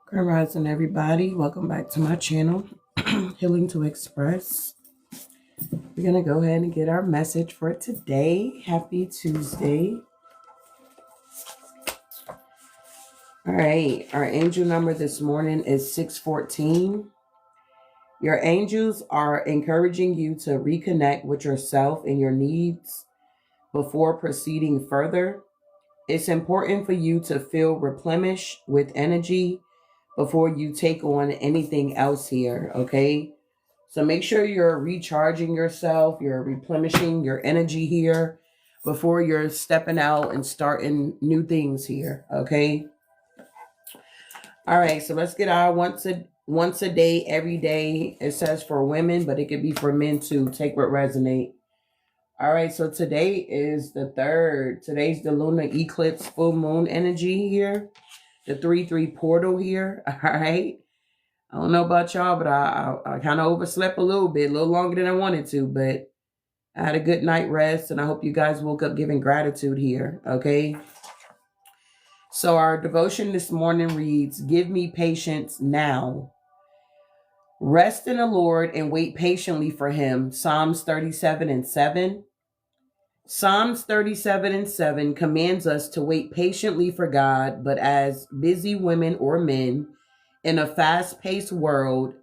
Grand Rising, everybody. Welcome back to my channel, Healing to Express. We're going to go ahead and get our message for today. Happy Tuesday. All right. Our angel number this morning is 614. Your angels are encouraging you to reconnect with yourself and your needs before proceeding further. It's important for you to feel replenished with energy before you take on anything else here, okay? So make sure you're recharging yourself, you're replenishing your energy here before you're stepping out and starting new things here, okay? All right, so let's get our once a day, every day. It says for women, but it could be for men too. Take what resonate. All right, so today is the 3rd. Today's the lunar eclipse full moon energy here. The 3-3 portal here. All right. I don't know about y'all, but I kind of overslept a little longer than I wanted to, but I had a good night rest, and I hope you guys woke up giving gratitude here, okay? So our devotion this morning reads, "Give me patience now. Rest in the Lord and wait patiently for him." Psalms 37:7. Psalms 37:7 commands us to wait patiently for God, but as busy women or men in a fast-paced world,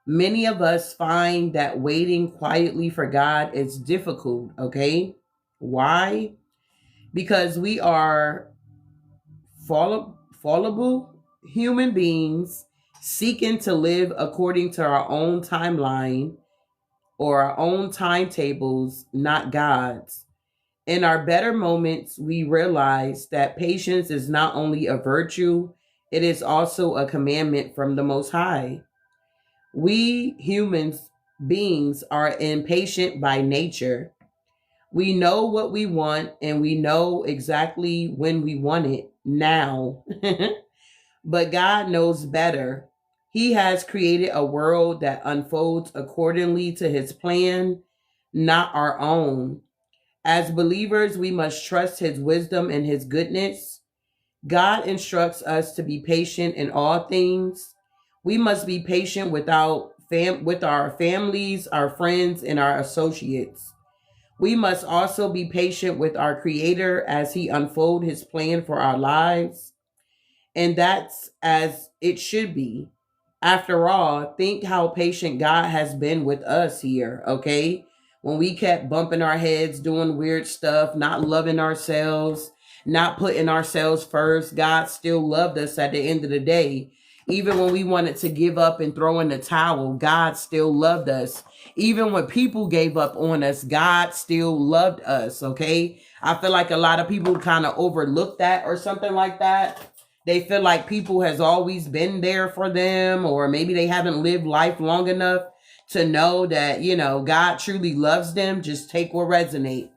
many of us find that waiting quietly for God is difficult, okay? Why? Because we are fallible human beings seeking to live according to our own timeline or our own timetables, not God's. In our better moments, we realize that patience is not only a virtue, it is also a commandment from the Most High. We humans beings are impatient by nature. We know what we want and we know exactly when we want it now. But God knows better. He has created a world that unfolds accordingly to his plan, not our own. As believers, we must trust his wisdom and his goodness. God instructs us to be patient in all things. We must be patient with our families, our friends, and our associates. We must also be patient with our Creator as he unfolds his plan for our lives. And that's as it should be. After all, think how patient God has been with us here, okay? When we kept bumping our heads, doing weird stuff, not loving ourselves, not putting ourselves first, God still loved us at the end of the day. Even when we wanted to give up and throw in the towel, God still loved us. Even when people gave up on us, God still loved us, okay? I feel like a lot of people kind of overlook that or something like that. They feel like people has always been there for them, or maybe they haven't lived life long enough to know that, God truly loves them. Just take what resonate.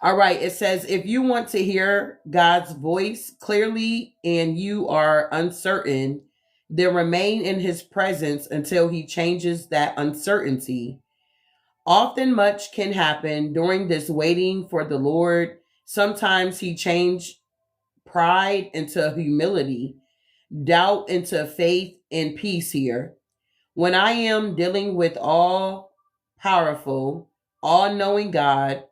All right. It says, if you want to hear God's voice clearly and you are uncertain, then remain in his presence until he changes that uncertainty. Often much can happen during this waiting for the Lord. Sometimes he changes pride into humility, doubt into faith and peace here. When I am dealing with all powerful, all knowing God,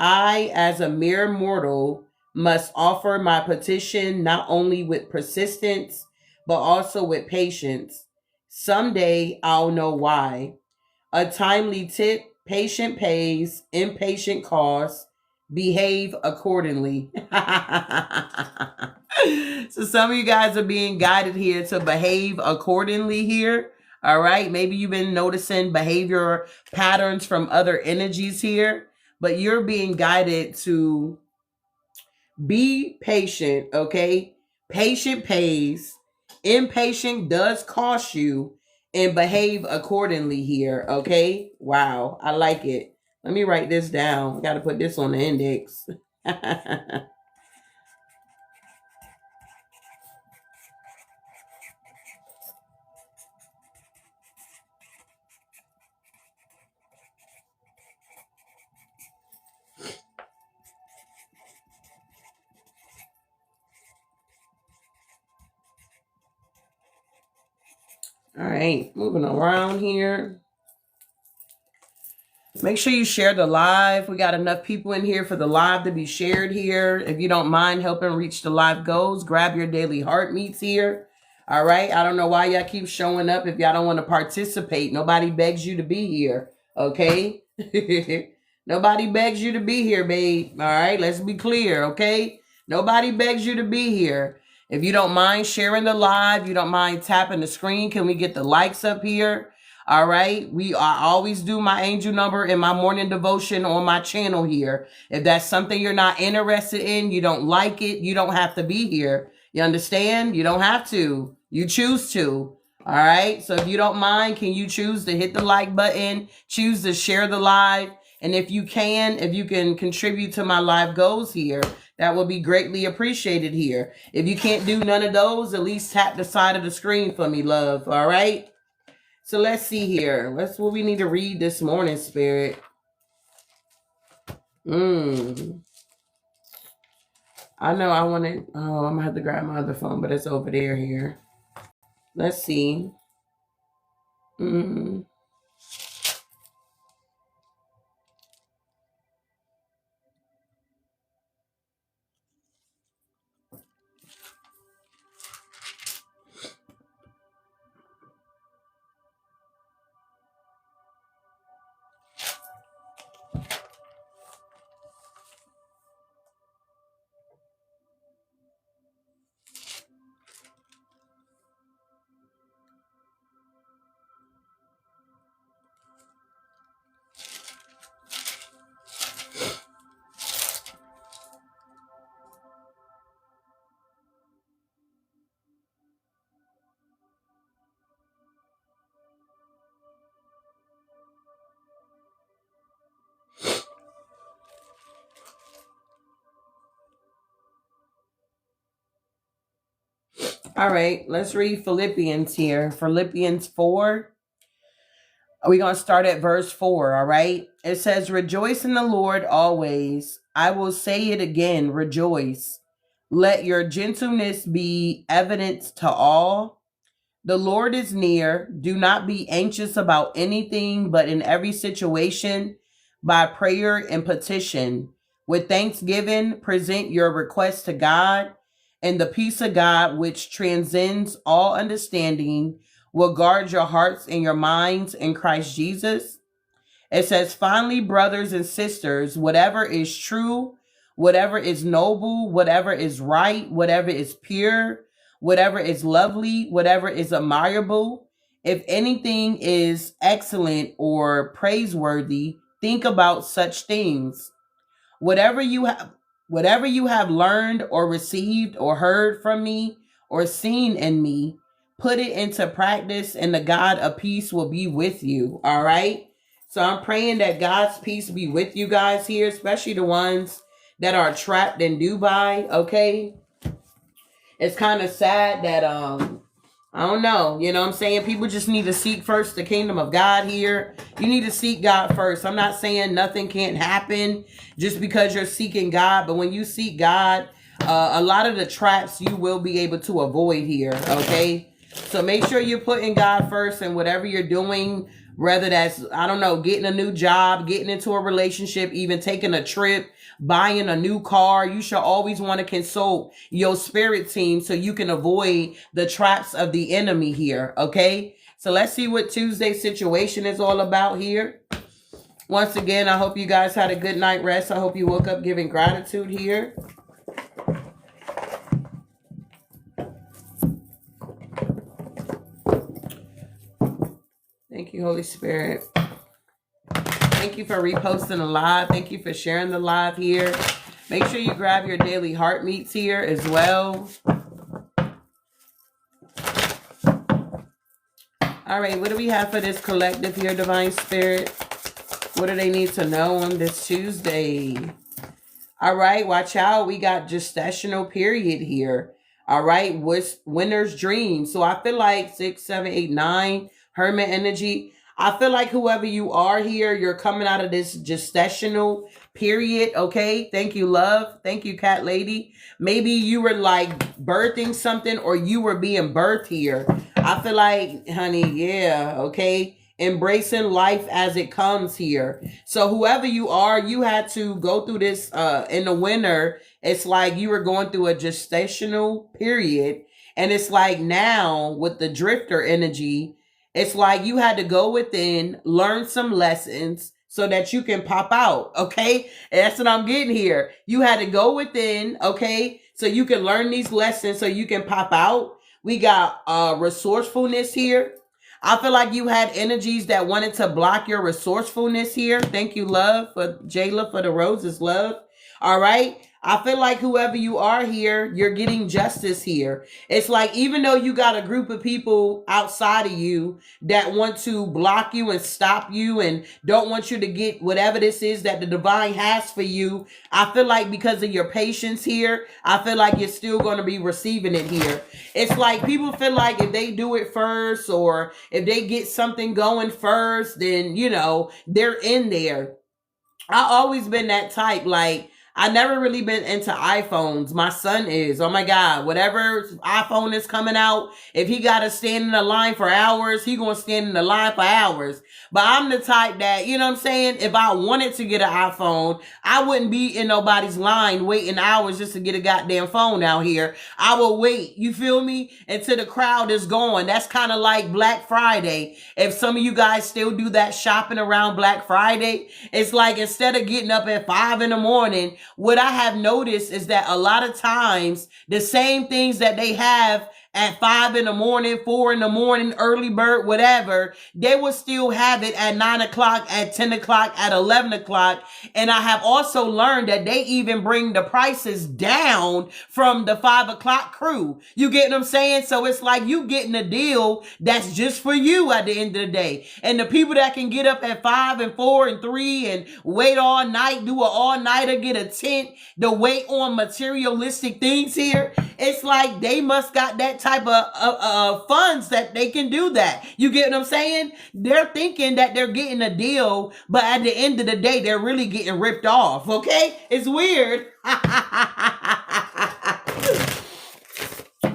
I, as a mere mortal, must offer my petition not only with persistence, but also with patience. Someday I'll know why. A timely tip: patient pays, impatient costs. Behave accordingly. So some of you guys are being guided here to behave accordingly here. All right. Maybe you've been noticing behavior patterns from other energies here, but you're being guided to be patient. Okay. Patient pays. Impatient does cost you, and behave accordingly here. Okay. Wow. I like it. Let me write this down. Got to put this on the index. right, moving around here. Make sure you share the live. We got enough people in here for the live to be shared here. If you don't mind helping reach the live goals, grab your daily heart meets here. All right. I don't know why y'all keep showing up if y'all don't want to participate. Nobody begs you to be here. Okay. Nobody begs you to be here, babe. All right. Let's be clear. Okay. Nobody begs you to be here. If you don't mind sharing the live, you don't mind tapping the screen. Can we get the likes up here? All right. I always do my angel number in my morning devotion on my channel here. If that's something you're not interested in, you don't like it, you don't have to be here. You understand? You don't have to. You choose to. All right. So if you don't mind, can you choose to hit the like button, choose to share the live? And if you can contribute to my live goals here, that will be greatly appreciated here. If you can't do none of those, at least tap the side of the screen for me, love. All right. So let's see here. That's what we need to read this morning, Spirit. I know I want to. Oh, I'm going to have to grab my other phone, but it's over there here. Let's see. All right, let's read Philippians here. Philippians 4. We're going to start at verse 4, all right? It says, rejoice in the Lord always. I will say it again, rejoice. Let your gentleness be evident to all. The Lord is near. Do not be anxious about anything, but in every situation, by prayer and petition, with thanksgiving, present your requests to God, and the peace of God, which transcends all understanding, will guard your hearts and your minds in Christ Jesus. It says, finally, brothers and sisters, whatever is true, whatever is noble, whatever is right, whatever is pure, whatever is lovely, whatever is admirable, if anything is excellent or praiseworthy, think about such things. Whatever you have learned or received or heard from me or seen in me, put it into practice, and the God of peace will be with you. All right. So I'm praying that God's peace be with you guys here, especially the ones that are trapped in Dubai. Okay. It's kind of sad that, I don't know. You know what I'm saying? People just need to seek first the kingdom of God here. You need to seek God first. I'm not saying nothing can't happen just because you're seeking God. But when you seek God, a lot of the traps you will be able to avoid here. Okay. So make sure you're putting God first in whatever you're doing. Whether that's, I don't know, getting a new job, getting into a relationship, even taking a trip, buying a new car. You should always want to consult your spirit team so you can avoid the traps of the enemy here. Okay. So let's see what Tuesday's situation is all about here. Once again, I hope you guys had a good night rest. I hope you woke up giving gratitude here. Thank you, Holy Spirit. Thank you for reposting the live. Thank you for sharing the live here. Make sure you grab your daily heart meets here as well. All right, what do we have for this collective here, Divine Spirit? What do they need to know on this Tuesday? All right, watch out. We got gestational period here. All right, winner's dream. So I feel like 6, 7, 8, 9, Hermit energy. I feel like whoever you are here, you're coming out of this gestational period. Okay. Thank you, love. Thank you, cat lady. Maybe you were like birthing something, or you were being birthed here. I feel like, honey, yeah, okay. Embracing life as it comes here. So whoever you are, you had to go through this in the winter. It's like you were going through a gestational period. And it's like now with the drifter energy, it's like you had to go within, learn some lessons so that you can pop out. Okay. And that's what I'm getting here. You had to go within, okay, so you can learn these lessons so you can pop out. We got resourcefulness here. I feel like you had energies that wanted to block your resourcefulness here. Thank you, love, for Jayla for the roses, love. All right. I feel like whoever you are here, you're getting justice here. It's like even though you got a group of people outside of you that want to block you and stop you and don't want you to get whatever this is that the divine has for you, I feel like because of your patience here, I feel like you're still going to be receiving it here. It's like people feel like if they do it first or if they get something going first, then, you know, they're in there. I always been that type. Like, I never really been into iPhones. My son is. Oh my God. Whatever iPhone is coming out, if he got to stand in the line for hours, he going to stand in the line for hours. But I'm the type that, you know what I'm saying? If I wanted to get an iPhone, I wouldn't be in nobody's line waiting hours just to get a goddamn phone out here. I will wait, you feel me, until the crowd is gone. That's kind of like Black Friday. If some of you guys still do that shopping around Black Friday, it's like instead of getting up at 5 in the morning, what I have noticed is that a lot of times the same things that they have at 5 in the morning, 4 in the morning, early bird, whatever, they will still have it at 9 o'clock, at 10 o'clock, at 11 o'clock. And I have also learned that they even bring the prices down from the 5 o'clock crew. You get what I'm saying? So it's like you getting a deal that's just for you at the end of the day. And the people that can get up at 5 and 4 and 3 and wait all night, do an all-nighter, get a tent, to wait on materialistic things here, it's like they must got that type of funds that they can do that. You get what I'm saying? They're thinking that they're getting a deal, but at the end of the day, they're really getting ripped off. Okay? It's weird.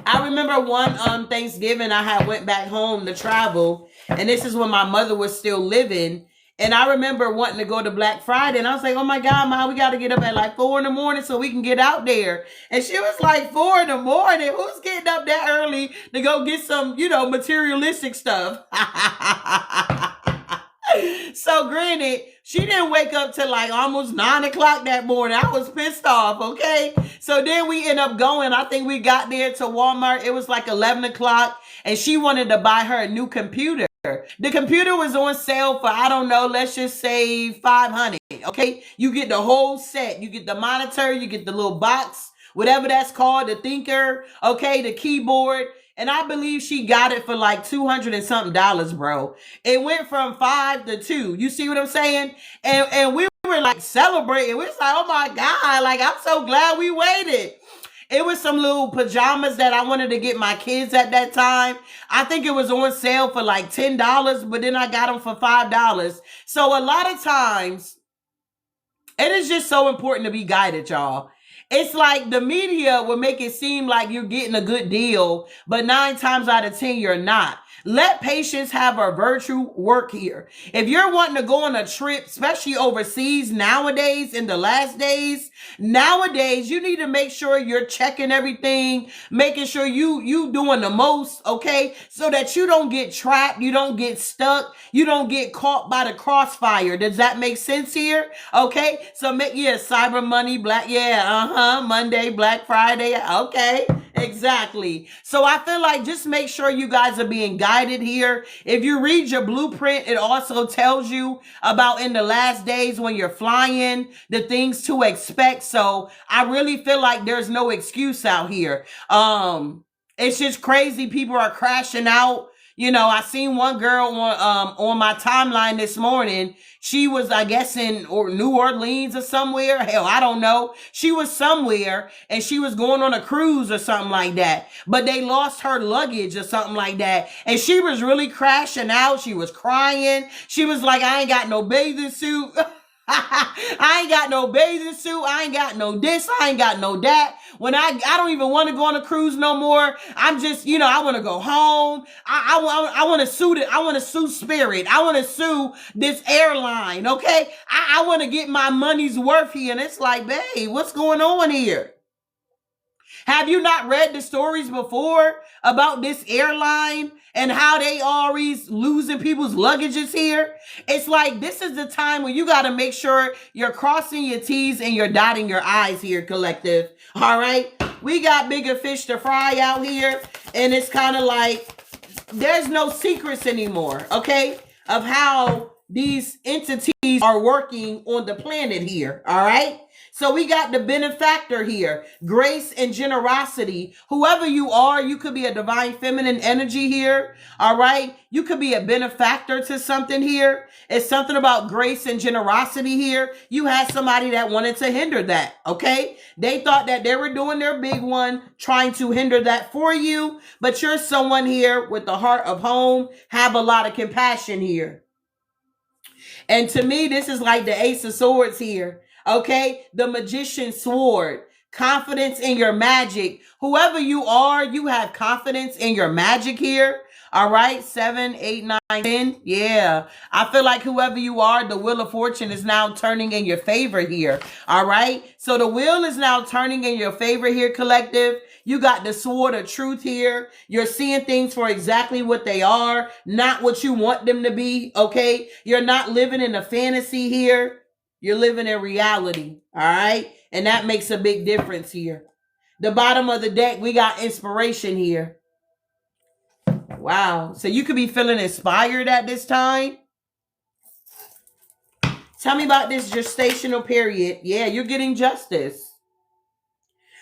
I remember one Thanksgiving I had went back home to travel, and this is when my mother was still living. And I remember wanting to go to Black Friday, and I was like, oh my God, Mom, we got to get up at like 4 in the morning so we can get out there. And she was like, 4 in the morning? Who's getting up that early to go get some, you know, materialistic stuff? So granted, she didn't wake up till like almost 9 o'clock that morning. I was pissed off, okay? So then we end up going. I think we got there to Walmart. It was like 11 o'clock, and she wanted to buy her a new computer. The computer was on sale for, I don't know, let's just say $500. Okay, you get the whole set. You get the monitor, you get the little box, whatever that's called, the thinker, okay, the keyboard. And I believe she got it for like $200 and something, bro. It went from 5 to 2. You see what I'm saying? And we were like celebrating. We was like, oh my God, like I'm so glad we waited. It was some little pajamas that I wanted to get my kids at that time. I think it was on sale for like $10, but then I got them for $5. So a lot of times, it is just so important to be guided, y'all. It's like the media will make it seem like you're getting a good deal, but 9 times out of 10, you're not. Let patience have a virtue work here. If you're wanting to go on a trip, especially overseas nowadays, in the last days, nowadays, you need to make sure you're checking everything, making sure you doing the most, okay? So that you don't get trapped, you don't get stuck, you don't get caught by the crossfire. Does that make sense here? Okay? So Cyber Monday, Monday, Black Friday, okay? Exactly. So I feel like just make sure you guys are being guided here. If you read your blueprint, it also tells you about in the last days when you're flying, the things to expect. So I really feel like there's no excuse out here. It's just crazy. People are crashing out. You know, I seen one girl on my timeline this morning. She was, I guess, in New Orleans or somewhere. Hell, I don't know. She was somewhere and she was going on a cruise or something like that. But they lost her luggage or something like that. And she was really crashing out. She was crying. She was like, I ain't got no bathing suit. I ain't got no bathing suit. I ain't got no this. I ain't got no that. When I don't even want to go on a cruise no more. I'm just, I want to go home. I want to sue it. I want to sue Spirit. I want to sue this airline. Okay. I want to get my money's worth here. And it's like, babe, what's going on here? Have you not read the stories before about this airline and how they always losing people's luggages here? It's like, this is the time when you got to make sure you're crossing your T's and you're dotting your I's here, collective. All right. We got bigger fish to fry out here. And it's kind of like, there's no secrets anymore, okay, of how these entities are working on the planet here. All right. So we got the benefactor here, grace and generosity. Whoever you are, you could be a divine feminine energy here. All right. You could be a benefactor to something here. It's something about grace and generosity here. You had somebody that wanted to hinder that. Okay. They thought that they were doing their big one, trying to hinder that for you. But you're someone here with the heart of home, have a lot of compassion here. And to me, this is like the Ace of Swords here. Okay, the Magician's Sword, confidence in your magic. Whoever you are, you have confidence in your magic here. All right, 7, 8, 9, 10. Yeah, I feel like whoever you are, the Wheel of Fortune is now turning in your favor here. All right, so the wheel is now turning in your favor here, collective. You got the Sword of Truth here. You're seeing things for exactly what they are, not what you want them to be. Okay, you're not living in a fantasy here. You're living in reality, all right? And that makes a big difference here. The bottom of the deck, we got inspiration here. Wow. So you could be feeling inspired at this time. Tell me about this gestational period. Yeah, you're getting justice.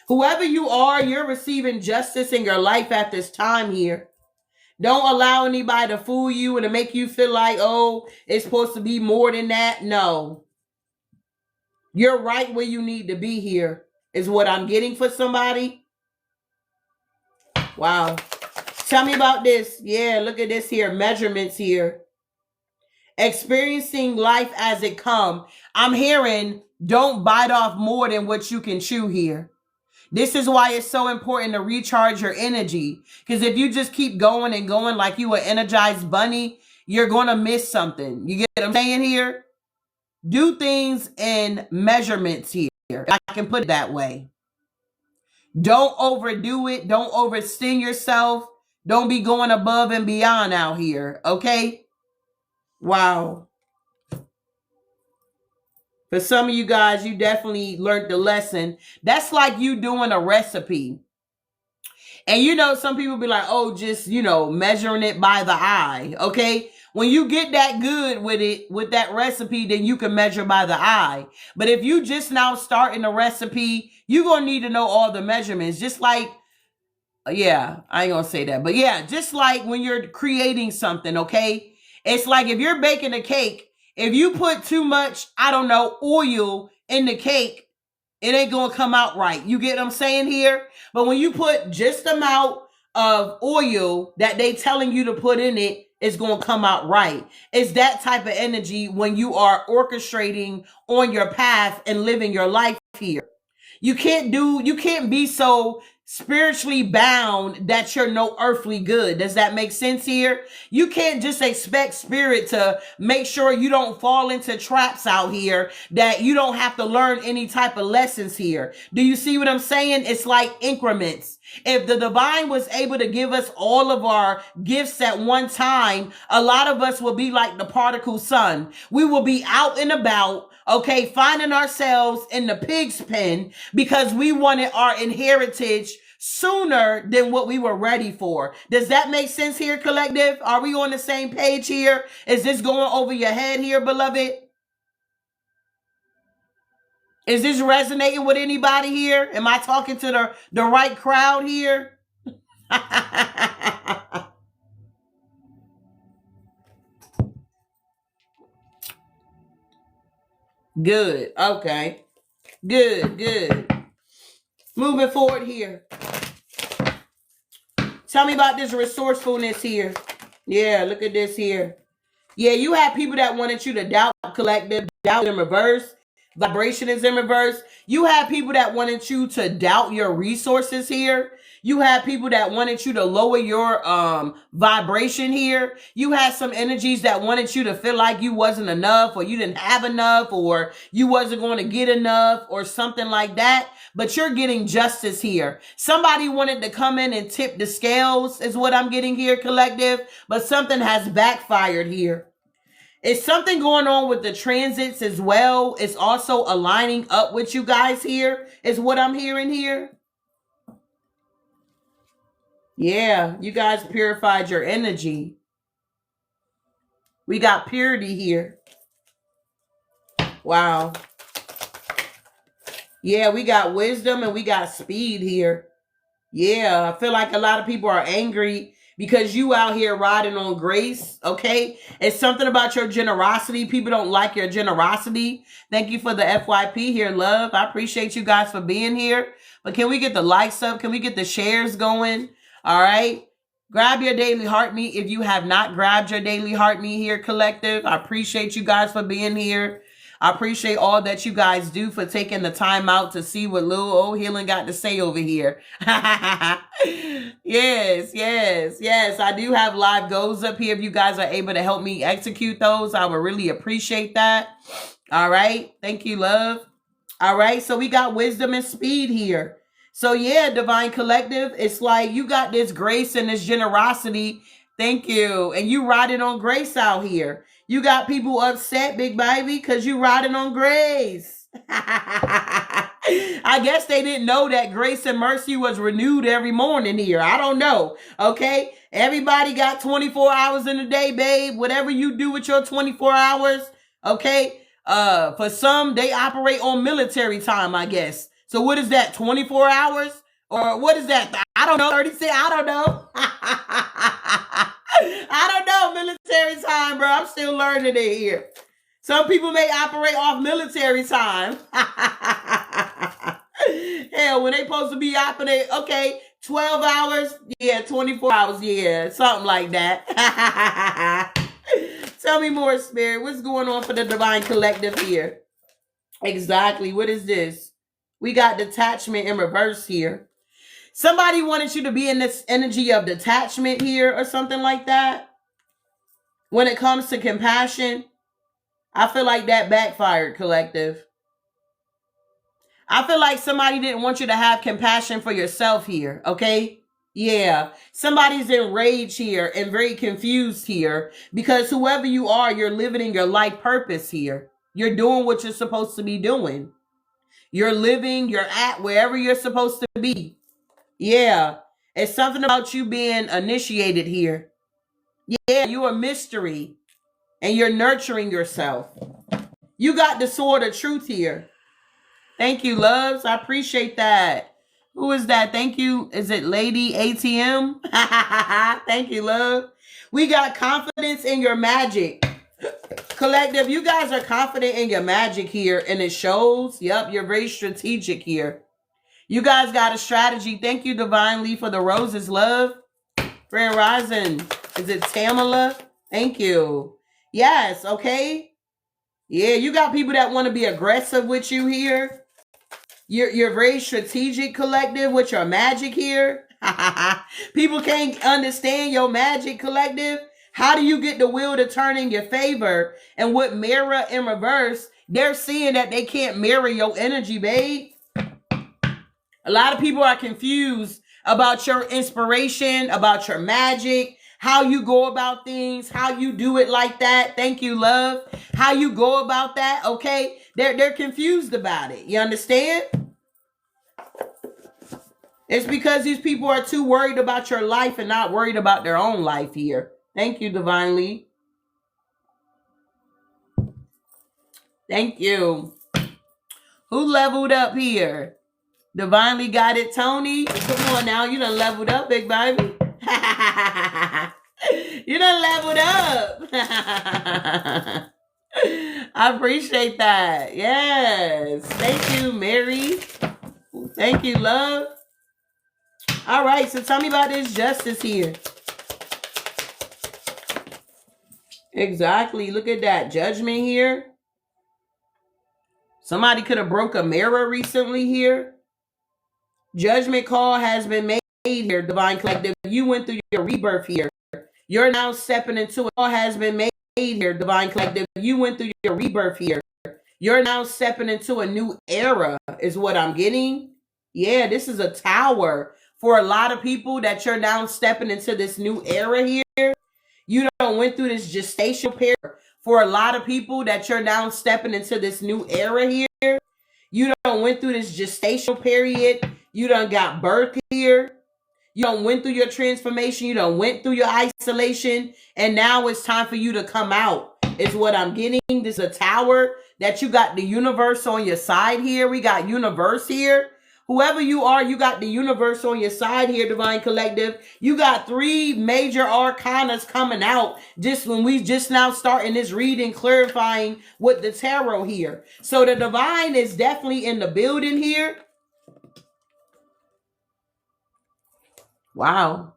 Whoever you are, you're receiving justice in your life at this time here. Don't allow anybody to fool you and to make you feel like, oh, it's supposed to be more than that. No. You're right where you need to be here, is what I'm getting for somebody. Wow. Tell me about this. Yeah, look at this here. Measurements here. Experiencing life as it comes. I'm hearing don't bite off more than what you can chew here. This is why it's so important to recharge your energy. Because if you just keep going and going like you an energized bunny, you're going to miss something. You get what I'm saying here? Do things in measurements here. I can put it that way. Don't overdo it. Don't oversting yourself. Don't be going above and beyond out here. Okay? Wow. For some of you guys, you definitely learned the lesson. That's like you doing a recipe. And some people be like, oh, just, measuring it by the eye. Okay? When you get that good with it, with that recipe, then you can measure by the eye. But if you just now starting a recipe, you're going to need to know all the measurements. Just like, yeah, I ain't going to say that. But yeah, just like when you're creating something, okay? It's like if you're baking a cake, if you put too much, oil in the cake, it ain't going to come out right. You get what I'm saying here? But when you put just the amount of oil that they telling you to put in it, it's going to come out right. It's that type of energy when you are orchestrating on your path and living your life here. You can't be so spiritually bound that you're no earthly good. Does that make sense here? You can't just expect spirit to make sure you don't fall into traps out here, that you don't have to learn any type of lessons here. Do you see what I'm saying? It's like increments. If the divine was able to give us all of our gifts at one time, a lot of us will be like the prodigal son. We will be out and about, okay, finding ourselves in the pig's pen because we wanted our inheritance sooner than what we were ready for. Does that make sense here, collective? Are we on the same page here? Is this going over your head here, beloved? Is this resonating with anybody here? Am I talking to the right crowd here? Good. Okay. Good. Moving forward here. Tell me about this resourcefulness here. Yeah, look at this here. Yeah, you have people that wanted you to doubt, collective. doubt in reverse. Vibration is in reverse. You have people that wanted you to doubt your resources here. You have people that wanted you to lower your vibration here. You had some energies that wanted you to feel like you wasn't enough, or you didn't have enough, or you wasn't going to get enough, or something like that. But you're getting justice here. Somebody wanted to come in and tip the scales is what I'm getting here, collective. But something has backfired here. It's something going on with the transits as well. It's also aligning up with you guys here, is what I'm hearing here. Yeah, you guys purified your energy. We got purity here. Wow. Yeah, we got wisdom and we got speed here. Yeah, I feel like a lot of people are angry because you out here riding on grace, okay? It's something about your generosity. People don't like your generosity. Thank you for the FYP here, love. I appreciate you guys for being here. But can we get the likes up? Can we get the shares going? All right. Grab your daily heart meet if you have not grabbed your daily heart meet here, collective. I appreciate you guys for being here. I appreciate all that you guys do for taking the time out to see what little old healing got to say over here. Yes. I do have live goals up here. If you guys are able to help me execute those, I would really appreciate that. All right. Thank you, love. All right. So we got wisdom and speed here. So yeah, Divine Collective, it's like you got this grace and this generosity. Thank you. And you riding on grace out here. You got people upset, big baby, because you riding on grace. I guess they didn't know that grace and mercy was renewed every morning here. I don't know. Okay. Everybody got 24 hours in a day, babe. Whatever you do with your 24 hours. Okay. For some, they operate on military time, I guess. So what is that? 24 hours? Or what is that? I don't know. 36. I don't know. I don't know, military time, bro. I'm still learning it here. Some people may operate off military time. Hell, when they supposed to be operating, okay, 12 hours, yeah, 24 hours, yeah, something like that. Tell me more, Spirit. What's going on for the Divine Collective here? Exactly. What is this? We got detachment in reverse here. Somebody wanted you to be in this energy of detachment here or something like that. When it comes to compassion, I feel like that backfired, collective. I feel like somebody didn't want you to have compassion for yourself here, okay? Yeah, somebody's enraged here and very confused here because whoever you are, you're living in your life purpose here. You're doing what you're supposed to be doing. You're living, you're at wherever you're supposed to be. Yeah, it's something about you being initiated here. Yeah, you're a mystery and you're nurturing yourself. You got the sword of truth here. Thank you, loves. I appreciate that. Who is that? Thank you. Is it Lady ATM? Thank you, love. We got confidence in your magic. Collective, you guys are confident in your magic here and it shows. Yep, you're very strategic here. You guys got a strategy. Thank you, Divinely, for the roses, love. Grand Rising. Is it Tamala? Thank you. Yes, okay. Yeah, you got people that want to be aggressive with you here. You're very strategic, collective, with your magic here. People can't understand your magic, collective. How do you get the wheel to turn in your favor? And with mirror in reverse, they're seeing that they can't mirror your energy, babe. A lot of people are confused about your inspiration, about your magic, how you go about things, how you do it like that. Thank you, love. How you go about that, okay? They're confused about it. You understand? It's because these people are too worried about your life and not worried about their own life here. Thank you, Divinely. Thank you. Who leveled up here? Divinely Guided Tony. Come on now. You done leveled up, big baby. You done leveled up. I appreciate that. Yes. Thank you, Mary. Thank you, love. All right. So tell me about this justice here. Exactly. Look at that. Judgment here. Somebody could have broke a mirror recently here. Judgment call has been made here, Divine Collective. You went through your rebirth here. You're now stepping into it. Call has been made here, Divine Collective. You went through your rebirth here. You're now stepping into a new era, is what I'm getting. Yeah, this is a tower for a lot of people that you're now stepping into this new era here. You don't went through this gestational period. For a lot of people that you're now stepping into this new era here. You don't went through this gestational period. You done got birth here. You done went through your transformation. You done went through your isolation. And now it's time for you to come out. Is what I'm getting. This is a tower that you got the universe on your side here. We got universe here. Whoever you are, you got the universe on your side here, Divine Collective. You got 3 major arcanas coming out just when we just now starting this reading, clarifying with the tarot here. So the divine is definitely in the building here. Wow.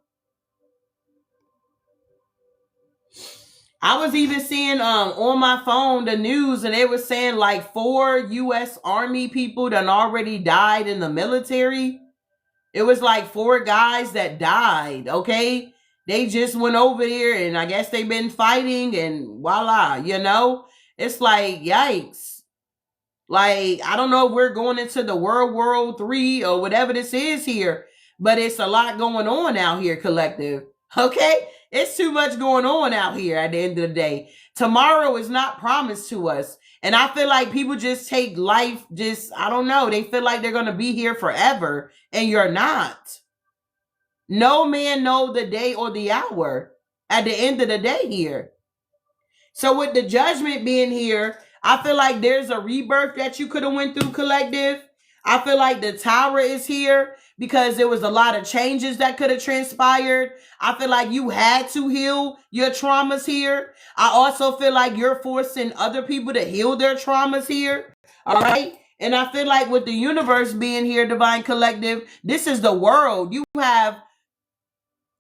I was even seeing on my phone the news, and they were saying like 4 U.S. Army people done already died in the military. It was like 4 guys that died, okay? They just went over there, and I guess they've been fighting, and voila, you know? It's like, yikes. Like, I don't know if we're going into the World War III or whatever this is here, but it's a lot going on out here, Collective, okay? It's too much going on out here at the end of the day. Tomorrow is not promised to us. And I feel like people just take life I don't know. They feel like they're going to be here forever. And you're not. No man know the day or the hour at the end of the day here. So with the judgment being here, I feel like there's a rebirth that you could have went through, Collective. I feel like the tower is here because there was a lot of changes that could have transpired. I feel like you had to heal your traumas here. I also feel like you're forcing other people to heal their traumas here. All right. And I feel like with the universe being here, Divine Collective, this is the world. You have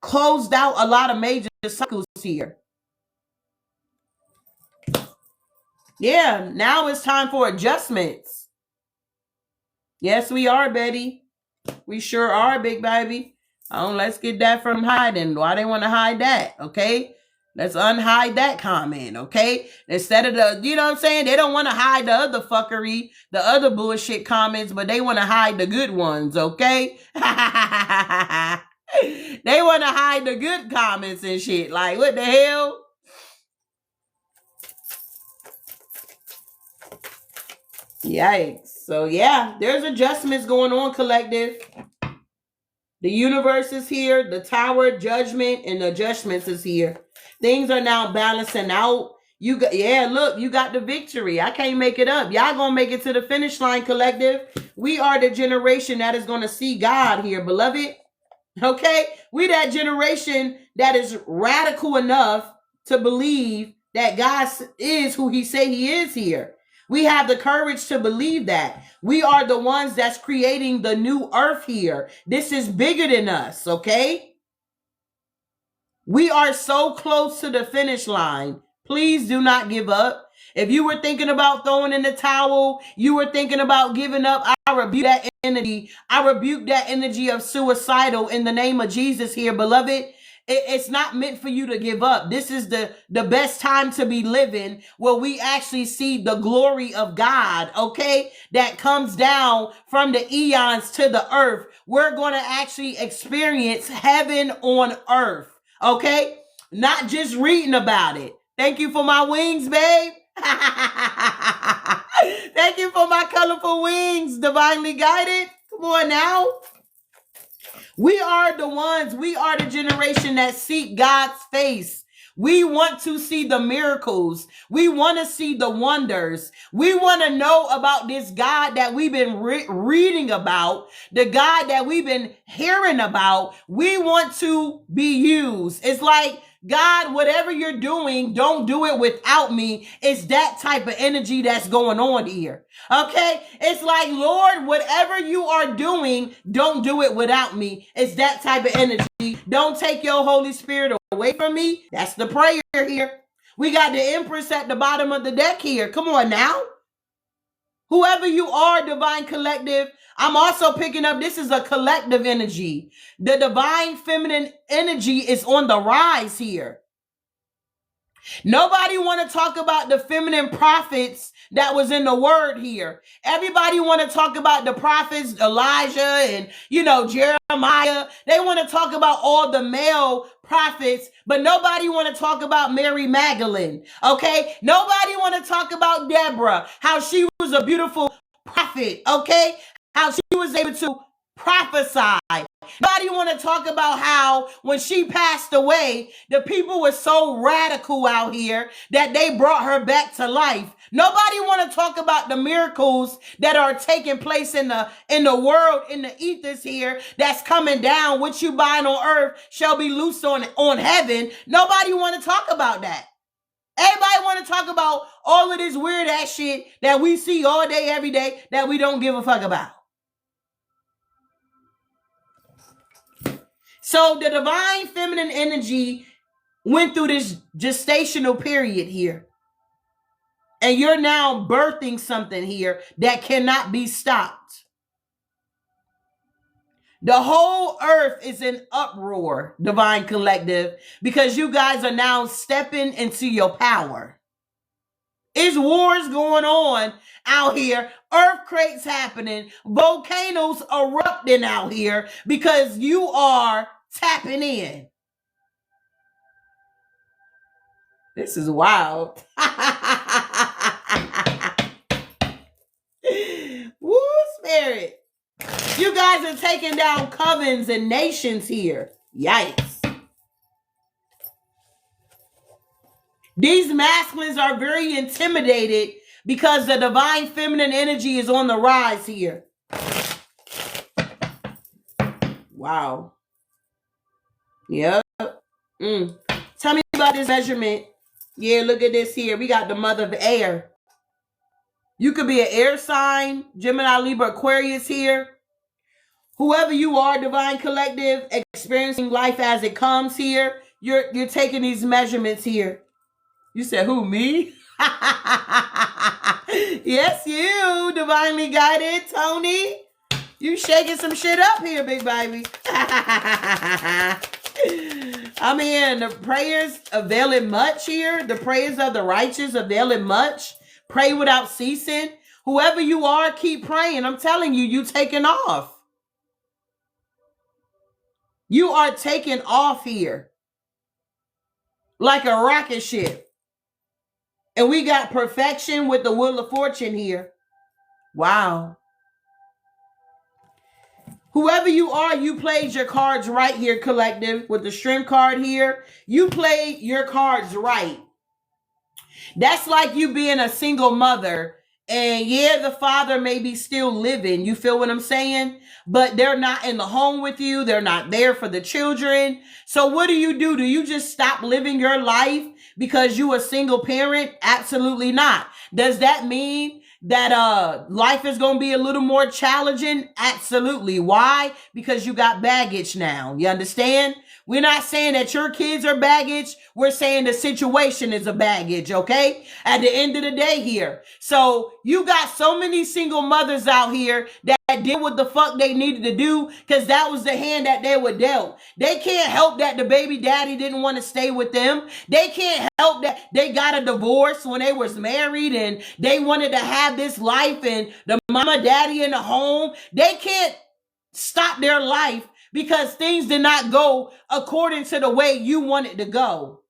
closed out a lot of major cycles here. Yeah, now it's time for adjustments. Yes, we are, Betty. We sure are, big baby. Let's get that from hiding. Why they want to hide that? Okay. Let's unhide that comment. Okay. Instead of the, you know what I'm saying? They don't want to hide the other fuckery, the other bullshit comments, but they want to hide the good ones. Okay. They want to hide the good comments and shit. Like, what the hell? Yikes. So yeah, there's adjustments going on, Collective. The universe is here, the tower, judgment, and adjustments is here. Things are now balancing out. You got, yeah, look, you got the victory. I can't make it up. Y'all gonna make it to the finish line, Collective. We are the generation that is gonna see God here, beloved. Okay? We that generation that is radical enough to believe that God is who he say he is here. We have the courage to believe that. We are the ones that's creating the new earth here. This is bigger than us, okay? We are so close to the finish line. Please do not give up. If you were thinking about throwing in the towel, you were thinking about giving up, I rebuke that energy. I rebuke that energy of suicidal in the name of Jesus here, beloved. It's not meant for you to give up. This is the best time to be living where we actually see the glory of God, okay? That comes down from the eons to the earth. We're going to actually experience heaven on earth, okay? Not just reading about it. Thank you for my wings, babe. Thank you for my colorful wings, divinely guided. Come on now. We are the ones, we are the generation that seek God's face. We want to see the miracles. We want to see the wonders. We want to know about this God that we've been reading about, the God that we've been hearing about. We want to be used. It's like, God, whatever you're doing, don't do it without me. It's that type of energy that's going on here. Okay? It's like, Lord, whatever you are doing, don't do it without me. It's that type of energy. Don't take your Holy Spirit away from me. That's the prayer here. We got the Empress at the bottom of the deck here. Come on now. Whoever you are, Divine Collective, I'm also picking up, this is a collective energy. The divine feminine energy is on the rise here. Nobody want to talk about the feminine prophets that was in the word here. Everybody want to talk about the prophets, Elijah and, Jeremiah. They want to talk about all the male prophets, but nobody want to talk about Mary Magdalene. Okay. Nobody want to talk about Deborah, how she was a beautiful prophet. Okay. How she was able to prophesy. Nobody want to talk about how when she passed away, the people were so radical out here that they brought her back to life. Nobody want to talk about the miracles that are taking place in the world, in the ethers here, that's coming down. What you bind on earth shall be loosed on heaven. Nobody want to talk about that. Everybody want to talk about all of this weird ass shit that we see all day, every day, that we don't give a fuck about. So the divine feminine energy went through this gestational period here. And you're now birthing something here that cannot be stopped. The whole earth is in uproar, Divine Collective, because you guys are now stepping into your power. It's wars going on out here. Earthquakes happening. Volcanoes erupting out here because you are tapping in. This is wild. Woo, spirit. You guys are taking down covens and nations here. Yikes. These masculines are very intimidated because the divine feminine energy is on the rise here. Wow. Yep. Tell me about this measurement. Yeah, look at this here. We got the mother of air. You could be an air sign, Gemini, Libra, Aquarius here. Whoever you are, Divine Collective, experiencing life as it comes here, you're taking these measurements here. You said, who, me? Yes, you, divinely guided, Tony. You shaking some shit up here, big baby. I mean, the prayers availing much here. The prayers of the righteous availing much. Pray without ceasing. Whoever you are, keep praying. I'm telling you, you taking off. You are taking off here. Like a rocket ship. And we got perfection with the Wheel of Fortune here. Wow. Whoever you are, you played your cards right here, Collective. With the Strength card here, you played your cards right. That's like you being a single mother. And yeah, the father may be still living. You feel what I'm saying? But they're not in the home with you. They're not there for the children. So what do? Do you just stop living your life because you a single parent? Absolutely not. Does that mean that life is going to be a little more challenging? Absolutely. Why? Because you got baggage now. You understand? We're not saying that your kids are baggage. We're saying the situation is a baggage, okay? At the end of the day here. So you got so many single mothers out here that did what the fuck they needed to do because that was the hand that they were dealt. They can't help that the baby daddy didn't want to stay with them. They can't help that they got a divorce when they was married and they wanted to have this life and the mama daddy in the home. They can't stop their life because things did not go according to the way you want it to go.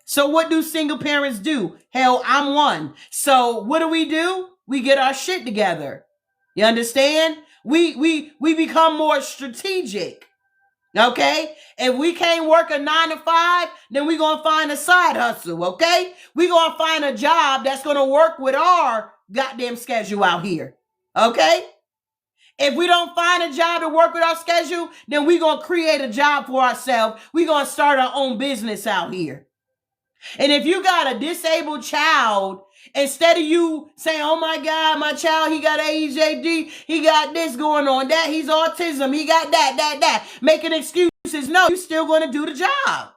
So what do single parents do? Hell, I'm one. So what do? We get our shit together. You understand? We become more strategic. Okay? If we can't work a 9 to 5, then we're going to find a side hustle. Okay? We're going to find a job that's going to work with our goddamn schedule out here. Okay? If we don't find a job to work with our schedule, then we're going to create a job for ourselves. We're going to start our own business out here. And if you got a disabled child, instead of you saying, oh my God, my child, he got ADHD, he got this going on, that, he's autism, he got that, making excuses. No, you're still going to do the job.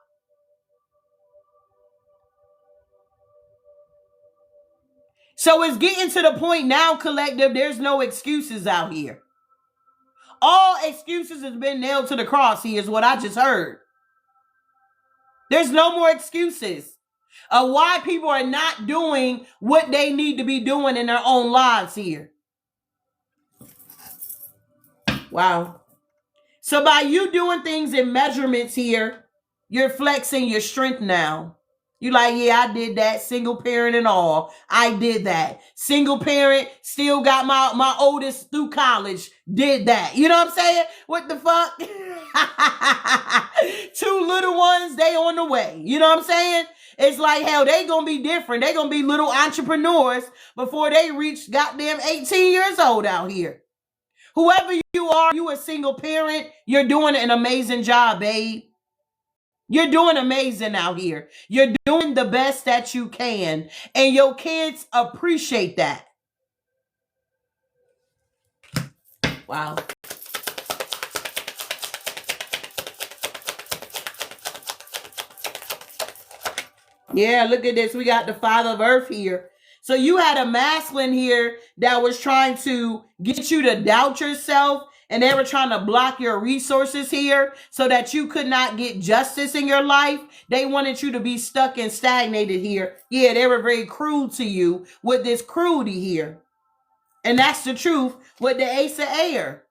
So it's getting to the point now, collective, there's no excuses out here. All excuses has been nailed to the cross here is what I just heard. There's no more excuses of why people are not doing what they need to be doing in their own lives here. Wow. So by you doing things in measurements here, you're flexing your strength now. You like, yeah, I did that. Single parent and all. I did that. Single parent, still got my oldest through college. Did that. You know what I'm saying? What the fuck? 2 little ones, they on the way. You know what I'm saying? It's like, hell, they gonna be different. They gonna be little entrepreneurs before they reach goddamn 18 years old out here. Whoever you are, you a single parent, you're doing an amazing job, babe. You're doing amazing out here. You're doing the best that you can. And your kids appreciate that. Wow. Yeah, look at this. We got the Father of Earth here. So you had a masculine here that was trying to get you to doubt yourself. And they were trying to block your resources here so that you could not get justice in your life. They wanted you to be stuck and stagnated here. Yeah, they were very cruel to you with this cruelty here. And that's the truth with the Ace of Air.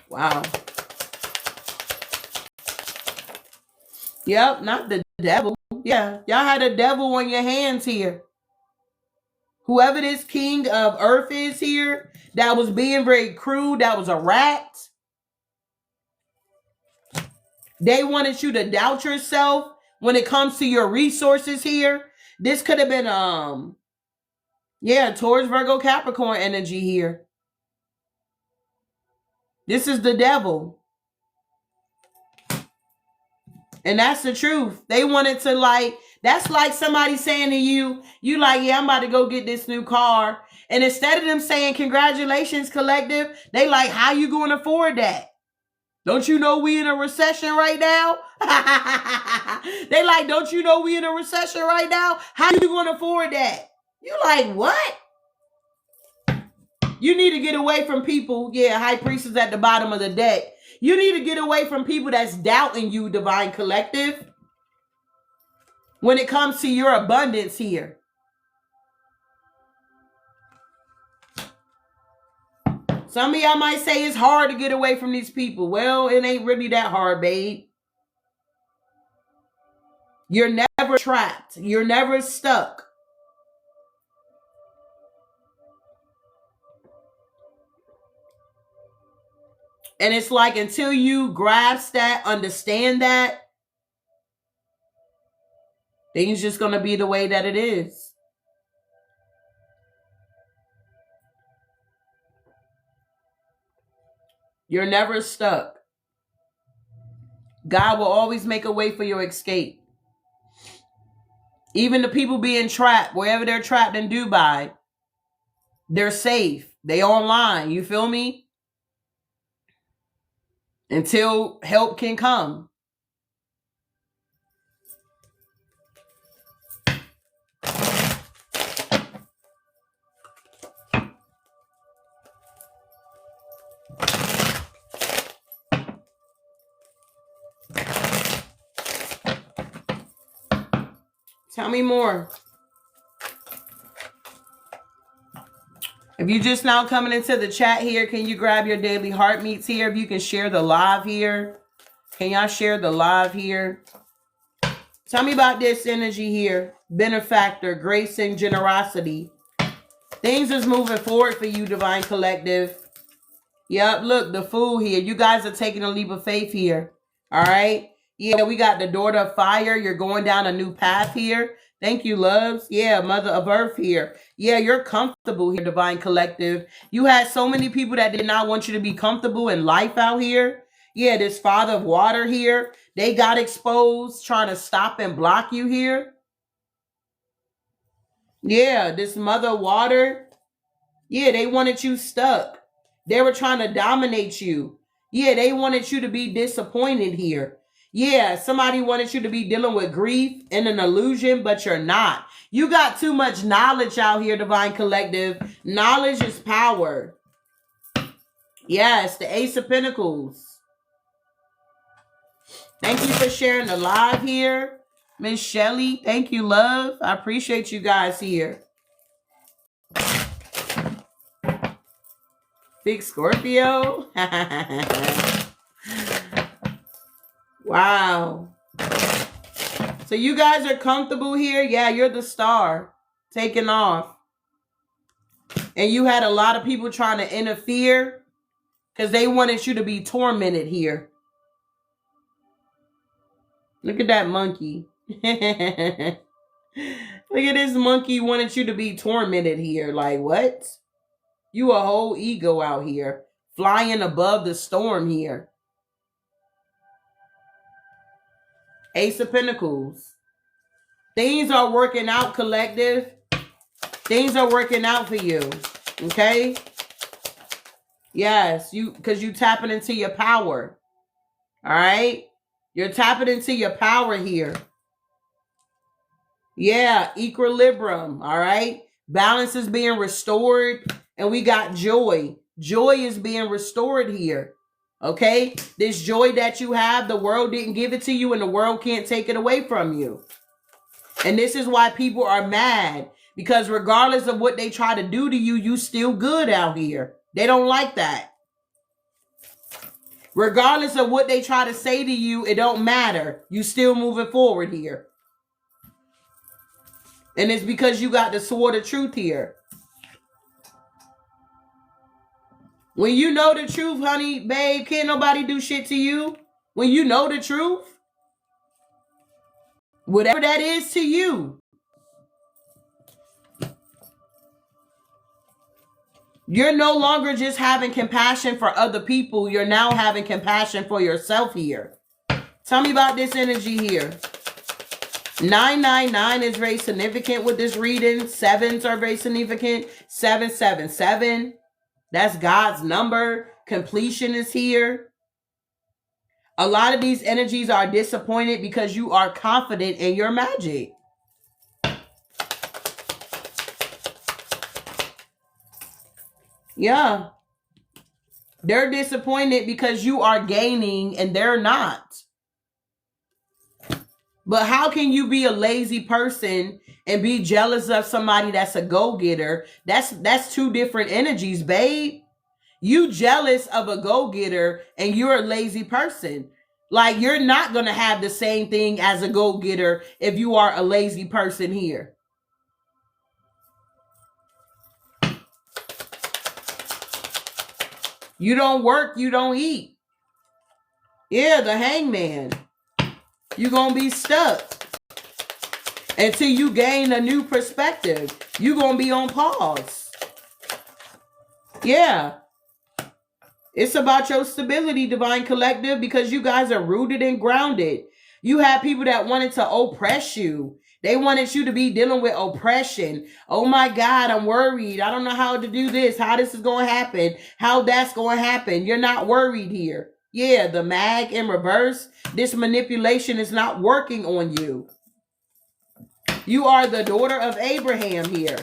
Wow. Yep, not the devil. Yeah, y'all had a devil on your hands here. Whoever this king of earth is here, that was being very cruel, that was a rat. They wanted you to doubt yourself when it comes to your resources here. This could have been, Taurus, Virgo, Capricorn energy here. This is the devil. And that's the truth. They wanted to that's like somebody saying to you, you like, yeah, I'm about to go get this new car. And instead of them saying, congratulations, collective, they like, how you going to afford that? Don't you know we in a recession right now? They like, don't you know we in a recession right now? How you going to afford that? You like, what? You need to get away from people. Yeah, High Priestess at the bottom of the deck. You need to get away from people that's doubting you, Divine Collective. When it comes to your abundance here. Some of y'all might say it's hard to get away from these people. Well, it ain't really that hard, babe. You're never trapped. You're never stuck. And it's like until you grasp that, understand that, things just going to be the way that it is. You're never stuck. God will always make a way for your escape. Even the people being trapped, wherever they're trapped in Dubai, they're safe. They online. You feel me? Until help can come. Tell me more. If you just now coming into the chat here, can you grab your daily heart meets here? If you can share the live here. Can y'all share the live here? Tell me about this energy here. Benefactor, grace and generosity. Things is moving forward for you, Divine Collective. Yep, look, the Fool here. You guys are taking a leap of faith here. All right. Yeah, we got the Daughter of Fire. You're going down a new path here. Thank you, loves. Yeah, Mother of Earth here. Yeah, you're comfortable here, Divine Collective. You had so many people that did not want you to be comfortable in life out here. Yeah, this Father of Water here. They got exposed, trying to stop and block you here. Yeah, this Mother of Water. Yeah, they wanted you stuck. They were trying to dominate you. Yeah, they wanted you to be disappointed here. Yeah, somebody wanted you to be dealing with grief and an illusion, but you're not. You got too much knowledge out here, Divine Collective. Knowledge is power. Yes, the Ace of Pentacles. Thank you for sharing the live here. Miss Shelly, thank you, love. I appreciate you guys here. Big Scorpio. Wow. So you guys are comfortable here? Yeah, you're the star. Taking off. And you had a lot of people trying to interfere because they wanted you to be tormented here. Look at that monkey. Look at this monkey wanted you to be tormented here. Like, what? You a whole ego out here. Flying above the storm here. Ace of Pentacles. Things are working out, collective. Things are working out for you. Okay? Yes, because you tapping into your power. All right? You're tapping into your power here. Yeah, equilibrium. All right? Balance is being restored. And we got joy. Joy is being restored here. Okay? This joy that you have, the world didn't give it to you and the world can't take it away from you. And this is why people are mad. Because regardless of what they try to do to you, you still good out here. They don't like that. Regardless of what they try to say to you, it don't matter. You still moving forward here. And it's because you got the sword of truth here. When you know the truth, honey, babe, can't nobody do shit to you. When you know the truth, whatever that is to you, you're no longer just having compassion for other people. You're now having compassion for yourself here. Tell me about this energy here. 999 is very significant with this reading. Sevens are very significant. 777. That's God's number. Completion is here. A lot of these energies are disappointed because you are confident in your magic. Yeah. They're disappointed because you are gaining and they're not. But how can you be a lazy person and be jealous of somebody that's a go-getter? That's two different energies, babe. You jealous of a go-getter and you're a lazy person. Like, you're not going to have the same thing as a go-getter if you are a lazy person here. You don't work, you don't eat. Yeah, the hangman. You're going to be stuck until you gain a new perspective. You're going to be on pause. Yeah. It's about your stability, Divine Collective, because you guys are rooted and grounded. You have people that wanted to oppress you. They wanted you to be dealing with oppression. Oh my God, I'm worried. I don't know how to do this, how this is going to happen, how that's going to happen. You're not worried here. Yeah, the mag in reverse. This manipulation is not working on you. You are the daughter of Abraham here.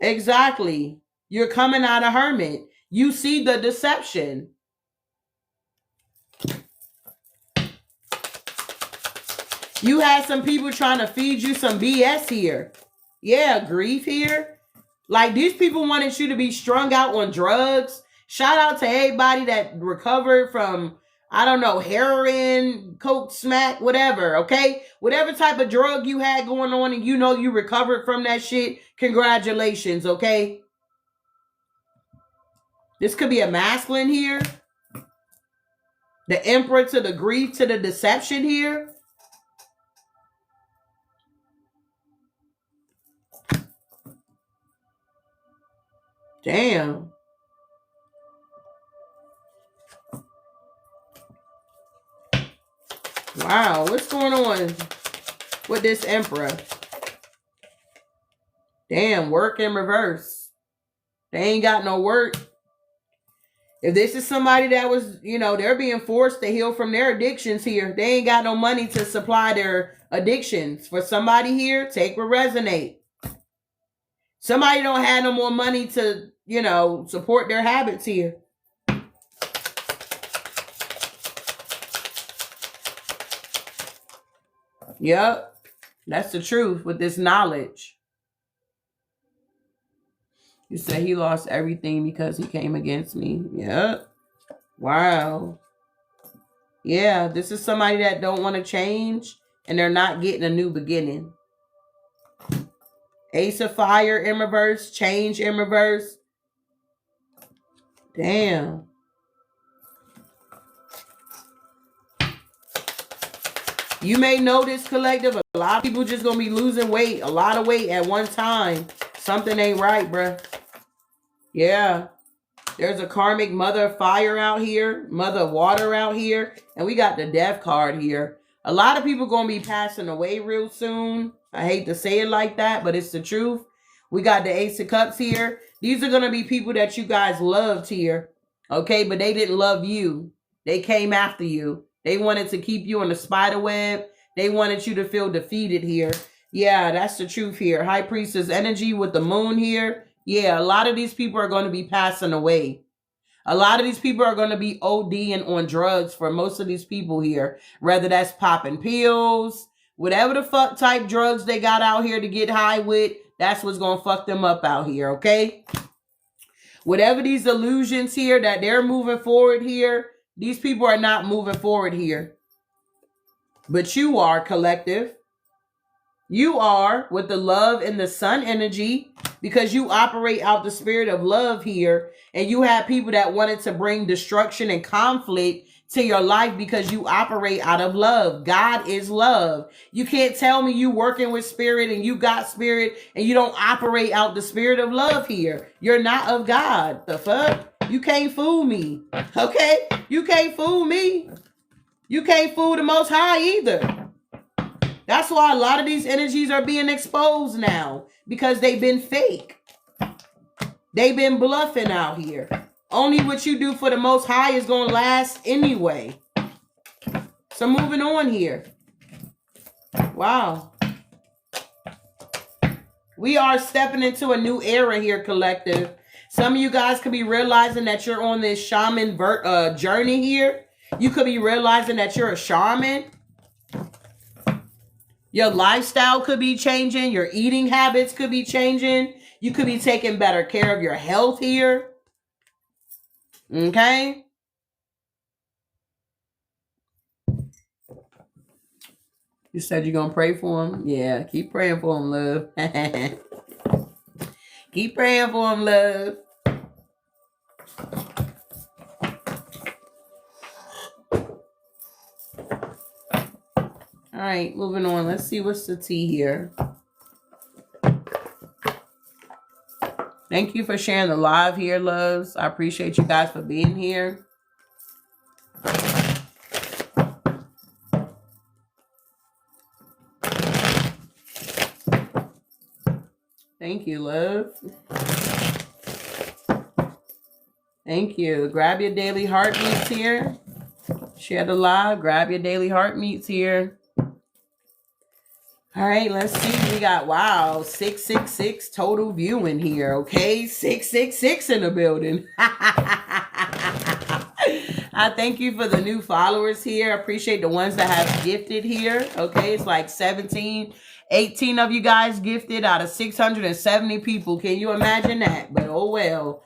Exactly. You're coming out a hermit. You see the deception. You had some people trying to feed you some BS here. Yeah, grief here. Like, these people wanted you to be strung out on drugs. Shout out to everybody that recovered from, I don't know, heroin, coke, smack, whatever, okay? Whatever type of drug you had going on and you know you recovered from that shit, congratulations, okay? This could be a masculine here. The emperor to the grief to the deception here. Damn. Wow, what's going on with this emperor? Damn, work in reverse. They ain't got no work. If this is somebody that was, they're being forced to heal from their addictions here. They ain't got no money to supply their addictions. For somebody here, take what resonate. Somebody don't have no more money to, support their habits here. Yep. That's the truth with this knowledge. You said he lost everything because he came against me. Yep. Wow. Yeah, this is somebody that don't want to change and they're not getting a new beginning. Ace of Fire in reverse, change in reverse. Damn. You may notice, collective, a lot of people just going to be losing weight, a lot of weight at one time. Something ain't right, bruh. Yeah. There's a karmic mother of fire out here, mother of water out here, and we got the death card here. A lot of people going to be passing away real soon. I hate to say it like that, but it's the truth. We got the Ace of Cups here. These are going to be people that you guys loved here, okay? But they didn't love you. They came after you. They wanted to keep you in the spider web. They wanted you to feel defeated here. Yeah, that's the truth here. High Priestess energy with the moon here. Yeah, a lot of these people are going to be passing away. A lot of these people are going to be ODing on drugs for most of these people here. Whether that's popping pills, whatever the fuck type drugs they got out here to get high with, that's what's going to fuck them up out here, okay? Whatever these illusions here that they're moving forward here, these people are not moving forward here. But you are, collective. You are with the love and the sun energy, because you operate out the spirit of love here. And you have people that wanted to bring destruction and conflict to your life because you operate out of love. God is love. You can't tell me you working with spirit and you got spirit and you don't operate out the spirit of love here. You're not of God. The fuck? You can't fool me. Okay? You can't fool me. You can't fool the Most High either. That's why a lot of these energies are being exposed now, because they've been fake. They've been bluffing out here. Only what you do for the Most High is going to last anyway. So moving on here. Wow. We are stepping into a new era here, collective. Some of you guys could be realizing that you're on this shaman journey here. You could be realizing that you're a shaman. Your lifestyle could be changing. Your eating habits could be changing. You could be taking better care of your health here. Okay? You said you're going to pray for him? Yeah, keep praying for him, love. Keep praying for him, love. All right, moving on. Let's see what's the tea here. Thank you for sharing the live here, loves. I appreciate you guys for being here. Thank you, love. Thank you. Grab your daily heartbeats here. Share the live. Grab your daily heartbeats here. All right, let's see. We got, wow, 666 total viewing here, okay? 666 in the building. I thank you for the new followers here. I appreciate the ones that have gifted here, okay? It's like 17, 18 of you guys gifted out of 670 people. Can you imagine that? But oh well.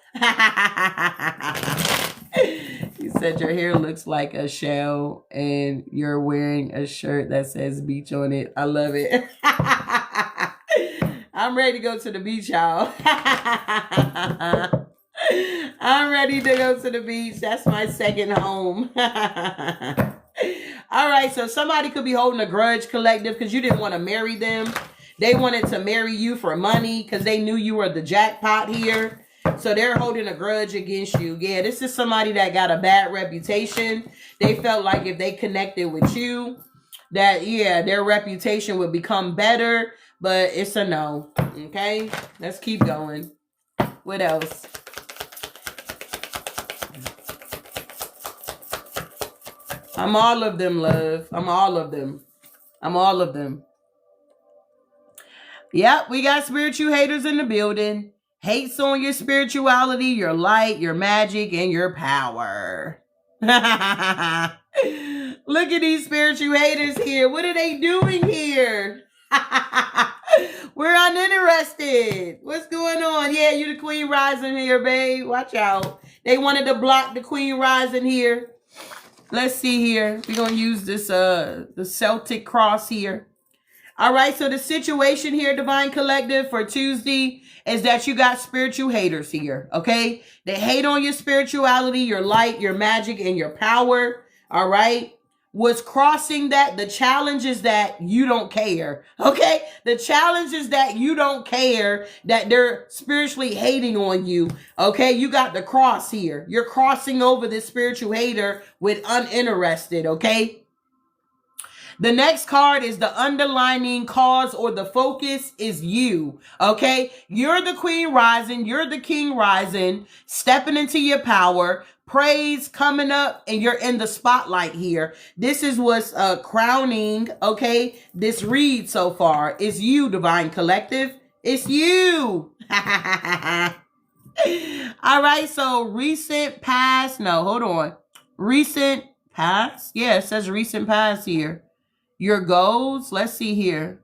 You said your hair looks like a shell and you're wearing a shirt that says beach on it. I love it. I'm ready to go to the beach, y'all. I'm ready to go to the beach. That's my second home. All right, so somebody could be holding a grudge, collective, because you didn't want to marry them. They wanted to marry you for money because they knew you were the jackpot here. So they're holding a grudge against you. Yeah, this is somebody that got a bad reputation. They felt like if they connected with you, that, yeah, their reputation would become better. But it's a no. Okay, let's keep going. What else? I'm all of them, love. I'm all of them. I'm all of them. Yep, we got spiritual haters in the building. Hates on your spirituality, your light, your magic, and your power. Look at these spiritual haters here. What are they doing here? We're uninterested. What's going on? Yeah, you the Queen Rising here, babe. Watch out. They wanted to block the Queen Rising here. Let's see here. We're going to use this, the Celtic cross here. All right, so the situation here, Divine Collective, for Tuesday is that you got spiritual haters here, okay? They hate on your spirituality, your light, your magic, and your power, all right? What's crossing that, the challenge is that you don't care, okay? The challenge is that you don't care, that they're spiritually hating on you, okay? You got the cross here. You're crossing over this spiritual hater with uninterested, okay? The next card is the underlining cause, or the focus is you, okay? You're the Queen Rising. You're the King Rising, stepping into your power. Praise coming up, and you're in the spotlight here. This is what's crowning, okay? This read so far is you, Divine Collective. It's you. All right, so recent past. No, hold on. Recent past. Yeah, it says recent past here. Your goals, let's see here.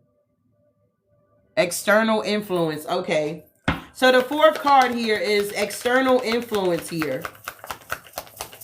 External influence, okay. So the fourth card here is external influence here.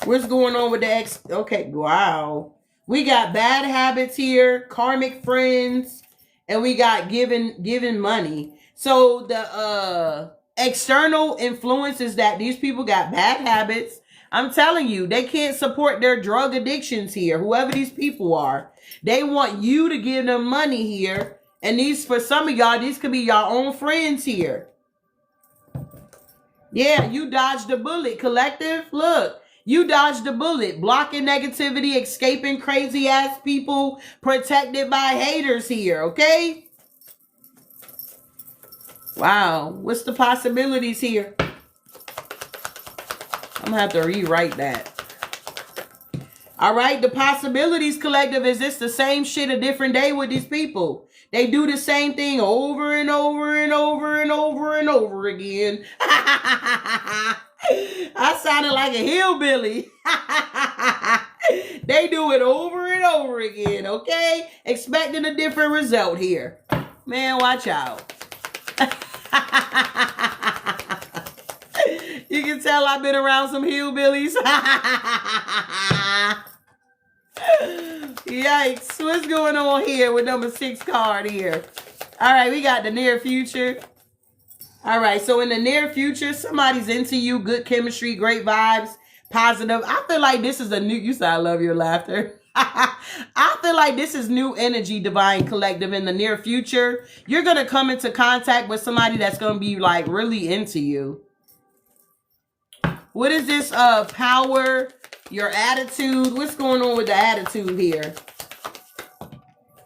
What's going on with the okay, wow. We got bad habits here, karmic friends, and we got giving money. So the external influence is that these people got bad habits. I'm telling you, they can't support their drug addictions here, whoever these people are. They want you to give them money here. And these, for some of y'all, these could be your own friends here. Yeah, you dodged the bullet, Collective. Look, you dodged the bullet. Blocking negativity, escaping crazy ass people, protected by haters here, okay? Wow, what's the possibilities here? I'm gonna have to rewrite that. All right, the possibilities, Collective, is this the same shit a different day with these people? They do the same thing over and over and over and over and over again. I sounded like a hillbilly. They do it over and over again, okay? Expecting a different result here. Man, watch out. You can tell I've been around some hillbillies. Yikes. What's going on here with number 6 card here? All right, we got the near future. All right, so in the near future, somebody's into you, good chemistry, great vibes, positive. I feel like this is a new, you said I love your laughter. I feel like this is new energy, Divine Collective, in the near future. You're going to come into contact with somebody that's going to be like really into you. What is this power, your attitude? What's going on with the attitude here?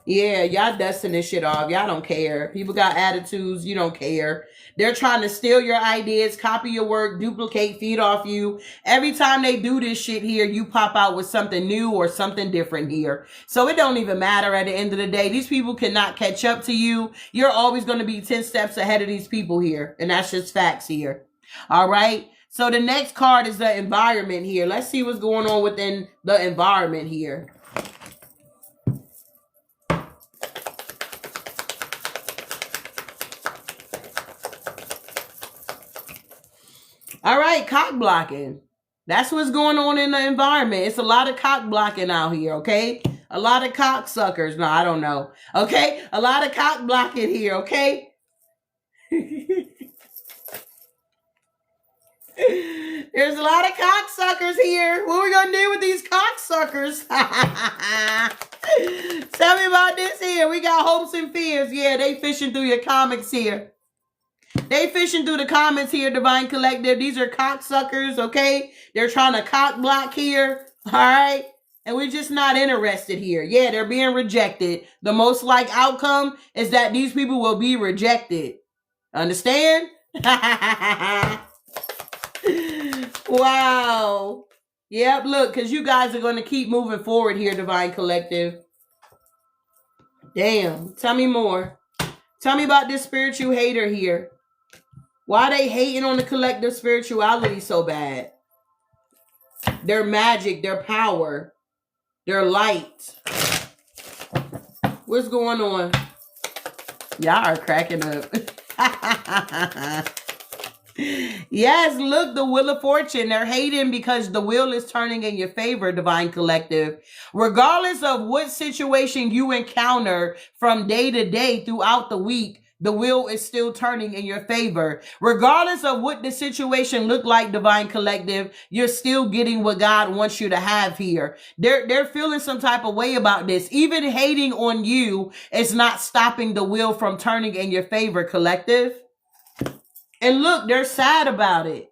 Yeah, y'all dusting this shit off. Y'all don't care. People got attitudes. You don't care. They're trying to steal your ideas, copy your work, duplicate, feed off you. Every time they do this shit here, you pop out with something new or something different here. So it don't even matter at the end of the day. These people cannot catch up to you. You're always going to be 10 steps ahead of these people here. And that's just facts here. All right. So the next card is the environment here. Let's see what's going on within the environment here. All right, cock blocking. That's what's going on in the environment. It's a lot of cock blocking out here, okay? A lot of cock suckers. No, I don't know. Okay? A lot of cock blocking here, okay? There's a lot of cocksuckers here. What are we going to do with these cocksuckers? Tell me about this here. We got hopes and fears. Yeah, they fishing through your comics here. They fishing through the comments here, Divine Collective. These are cocksuckers, okay? They're trying to cock block here, all right? And we're just not interested here. Yeah, they're being rejected. The most like outcome is that these people will be rejected. Understand? Wow. Yep, look, because you guys are going to keep moving forward here, Divine Collective. Damn. Tell me more. Tell me about this spiritual hater here. Why they hating on the collective spirituality so bad? Their magic, their power, their light. What's going on? Y'all are cracking up. Yes, look, the Wheel of Fortune. They're hating because the wheel is turning in your favor, Divine Collective. Regardless of what situation you encounter from day to day throughout the week, the wheel is still turning in your favor. Regardless of what the situation look like, Divine Collective, you're still getting what God wants you to have here. They're feeling some type of way about this. Even hating on you is not stopping the wheel from turning in your favor, Collective. And look, they're sad about it.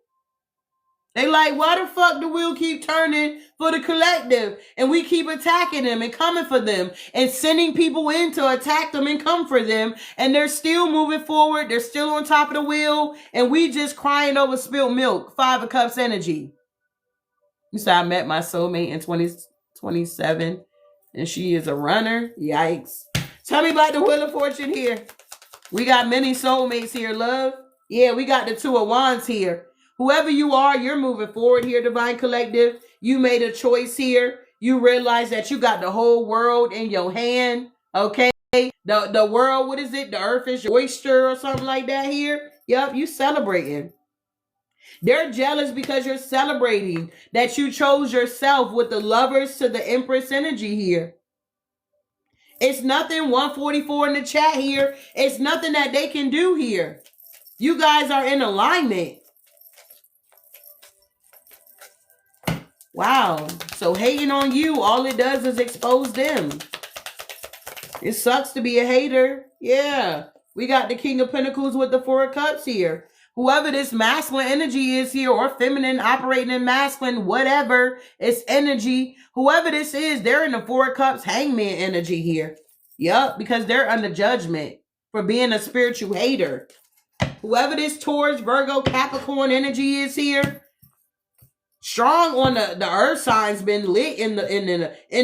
They like, why the fuck do we keep turning for the collective? And we keep attacking them and coming for them and sending people in to attack them and come for them. And they're still moving forward. They're still on top of the wheel. And we just crying over spilled milk. 5 of Cups energy. You said I met my soulmate in 2027 and she is a runner. Yikes. Tell me about the Wheel of Fortune here. We got many soulmates here, love. Yeah, we got the 2 of Wands here. Whoever you are, you're moving forward here, Divine Collective. You made a choice here. You realize that you got the whole world in your hand. Okay? The world, what is it? The earth is your oyster or something like that here. Yep, you celebrating. They're jealous because you're celebrating that you chose yourself with the Lovers to the Empress energy here. It's nothing 144 in the chat here. It's nothing that they can do here. You guys are in alignment. Wow. So hating on you, all it does is expose them. It sucks to be a hater. Yeah. We got the King of Pentacles with the 4 of Cups here. Whoever this masculine energy is here, or feminine operating in masculine, whatever, it's energy. Whoever this is, they're in the 4 of Cups hangman energy here. Yup, because they're under judgment for being a spiritual hater. Whoever this Taurus, Virgo, Capricorn energy is here, strong on the earth signs, been lit in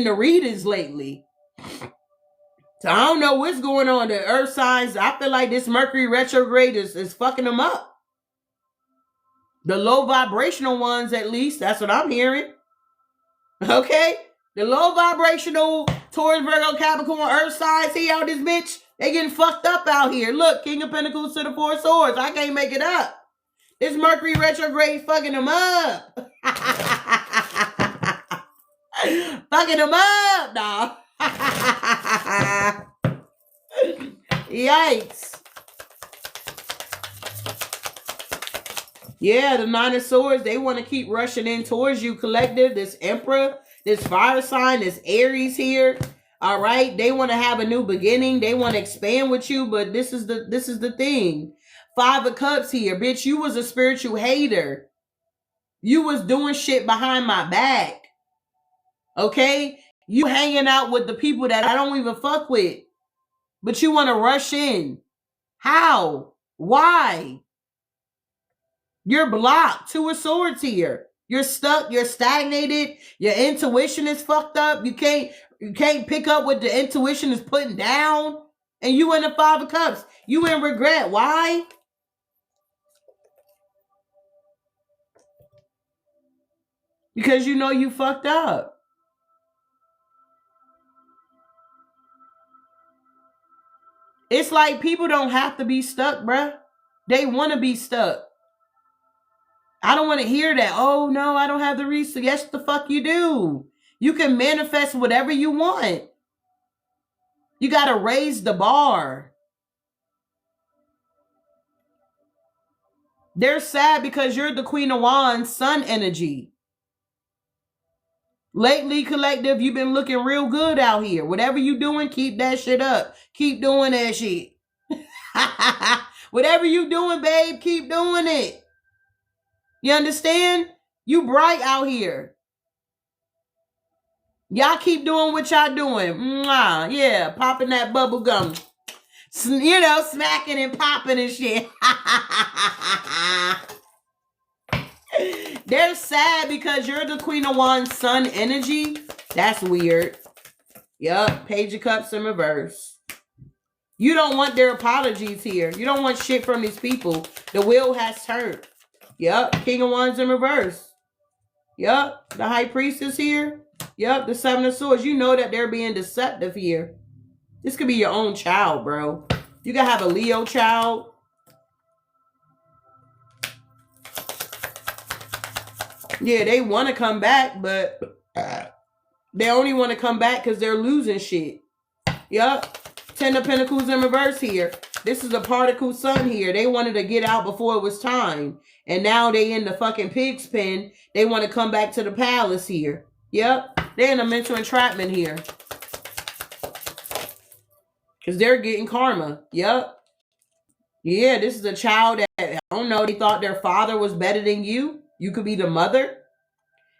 the readings lately. So I don't know what's going on. The earth signs, I feel like this Mercury retrograde is fucking them up. The low vibrational ones, at least, that's what I'm hearing. Okay, the low vibrational Taurus, Virgo, Capricorn, earth signs, see out this bitch. They getting fucked up out here. Look, King of Pentacles to the 4 of Swords. I can't make it up. This Mercury retrograde fucking them up. Fucking them up, dog. Yikes. Yeah, the 9 of Swords, they want to keep rushing in towards you, collective. This Emperor, this fire sign, this Aries here. All right, they want to have a new beginning. They want to expand with you, but this is the thing. 5 of Cups here, bitch. You was a spiritual hater. You was doing shit behind my back. Okay, you hanging out with the people that I don't even fuck with, but you want to rush in. How? Why? You're blocked. 2 of Swords here. You're stuck. You're stagnated. Your intuition is fucked up. You can't pick up what the intuition is putting down. And you in the 5 of Cups. You in regret. Why? Because you know you fucked up. It's like people don't have to be stuck, bruh. They want to be stuck. I don't want to hear that. Oh, no, I don't have the resources. Yes, the fuck you do. You can manifest whatever you want. You got to raise the bar. They're sad because you're the Queen of Wands, sun energy. Lately, collective, you've been looking real good out here. Whatever you doing, keep that shit up. Keep doing that shit. Whatever you doing, babe, keep doing it. You understand? You bright out here. Y'all keep doing what y'all doing. Mwah. Yeah, popping that bubble gum. You know, smacking and popping and shit. They're sad because you're the Queen of Wands sun energy. That's weird. Yup. Page of Cups in reverse. You don't want their apologies here. You don't want shit from these people. The wheel has turned. Yup. King of Wands in reverse. Yup. The High Priestess here. Yup. The Seven of Swords. You know that they're being deceptive here. This could be your own child, bro. You can have a Leo child. Yeah, they want to come back, but they only want to come back because they're losing shit. Yup. Ten of Pentacles in reverse here. This is a particle sun here. They wanted to get out before it was time. And now they in the fucking pig's pen. They want to come back to the palace here. Yep. They're in a mental entrapment here. Because they're getting karma. Yep. Yeah, this is a child that, I don't know, they thought their father was better than you. You could be the mother.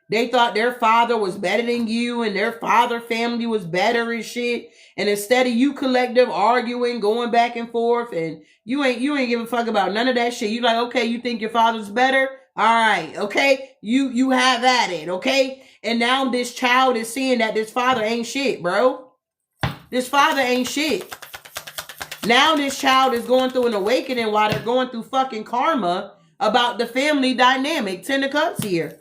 They thought their father was better than you and their father family was better and shit. And instead of you collective arguing, going back and forth, and you ain't give a fuck about none of that shit. You like, okay, you think your father's better? All right, okay? You have at it, okay? And now this child is seeing that this father ain't shit, bro. This father ain't shit. Now this child is going through an awakening while they're going through fucking karma about the family dynamic. Ten of Cups here.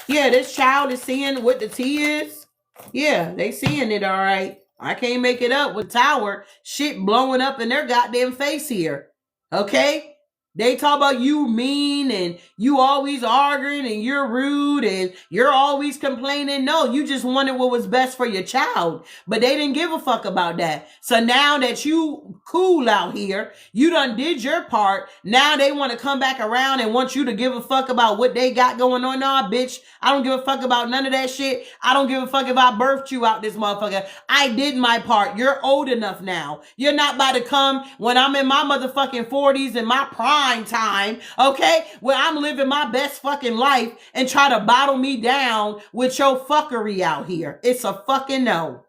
Yeah, this child is seeing what the T is. Yeah, they seeing it all right. I can't make it up with Tower. Shit blowing up in their goddamn face here. Okay? They talk about you mean and you always arguing and you're rude and you're always complaining. No, you just wanted what was best for your child. But they didn't give a fuck about that. So now that you cool out here, you done did your part. Now they want to come back around and want you to give a fuck about what they got going on. Nah, bitch, I don't give a fuck about none of that shit. I don't give a fuck if I birthed you out this motherfucker. I did my part. You're old enough now. You're not about to come when I'm in my motherfucking 40s and my prime time, okay, where I'm living my best fucking life and try to bottle me down with your fuckery out here. It's a fucking no.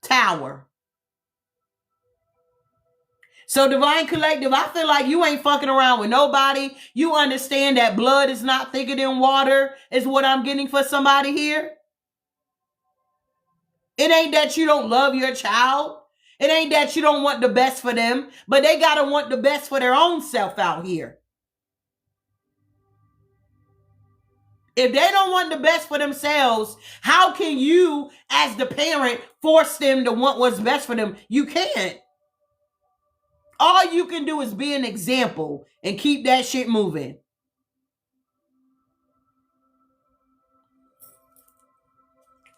Tower. So Divine Collective, I feel like you ain't fucking around with nobody. You understand that blood is not thicker than water is what I'm getting for somebody here. It ain't that you don't love your child. It ain't that you don't want the best for them, but they got to want the best for their own self out here. If they don't want the best for themselves, how can you, as the parent, force them to want what's best for them? You can't. All you can do is be an example and keep that shit moving.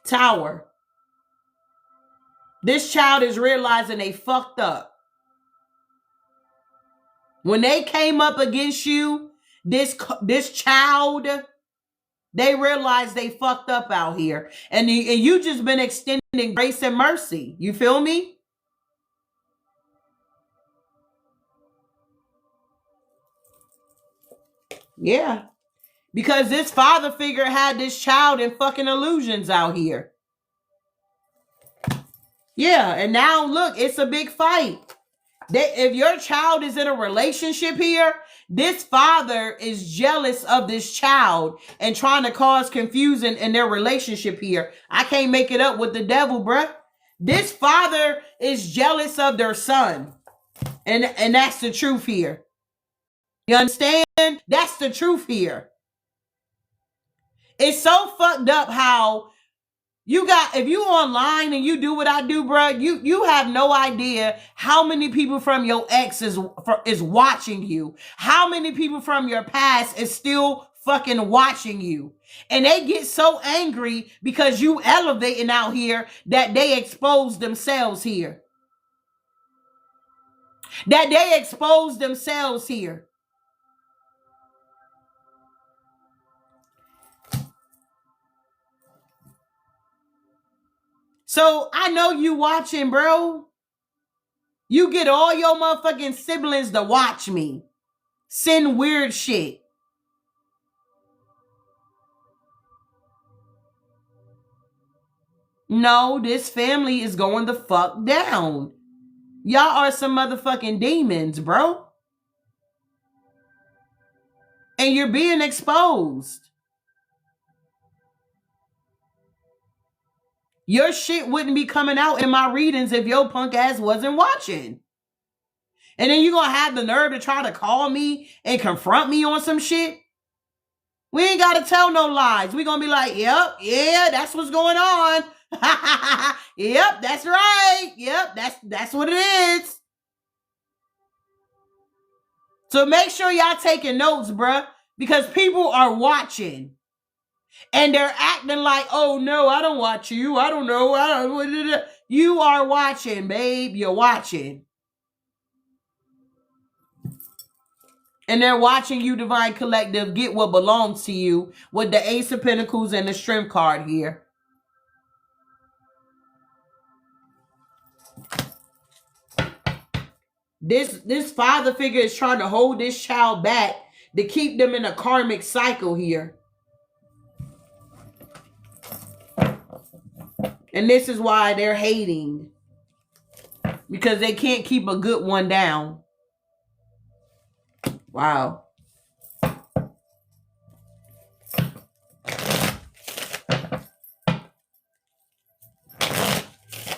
Tower. This child is realizing they fucked up. When they came up against you, this child, they realized they fucked up out here. And you just been extending grace and mercy. You feel me? Yeah. Because this father figure had this child in fucking illusions out here. Yeah, and now look, it's a big fight. If your child is in a relationship here, this father is jealous of this child and trying to cause confusion in their relationship here. I can't make it up with the devil, bruh. This father is jealous of their son. And that's the truth here. You understand? That's the truth here. It's so fucked up how if you online and you do what I do, bro, you have no idea how many people from your ex is watching you. How many people from your past is still fucking watching you. And they get so angry because you elevating out here that they expose themselves here. That they expose themselves here. So I know you watching, bro. You get all your motherfucking siblings to watch me. Send weird shit. No, this family is going the fuck down. Y'all are some motherfucking demons, bro. And you're being exposed. Your shit wouldn't be coming out in my readings if your punk ass wasn't watching. And then you're going to have the nerve to try to call me and confront me on some shit? We ain't got to tell no lies. We're going to be like, yep, yeah, that's what's going on. Yep, that's right. Yep, that's what it is. So make sure y'all taking notes, bruh, because people are watching. And they're acting like, oh, no, I don't watch you. I don't know. You are watching, babe. You're watching. And they're watching you, Divine Collective, get what belongs to you with the Ace of Pentacles and the Strength card here. This father figure is trying to hold this child back to keep them in a karmic cycle here. And this is why they're hating. Because they can't keep a good one down. Wow.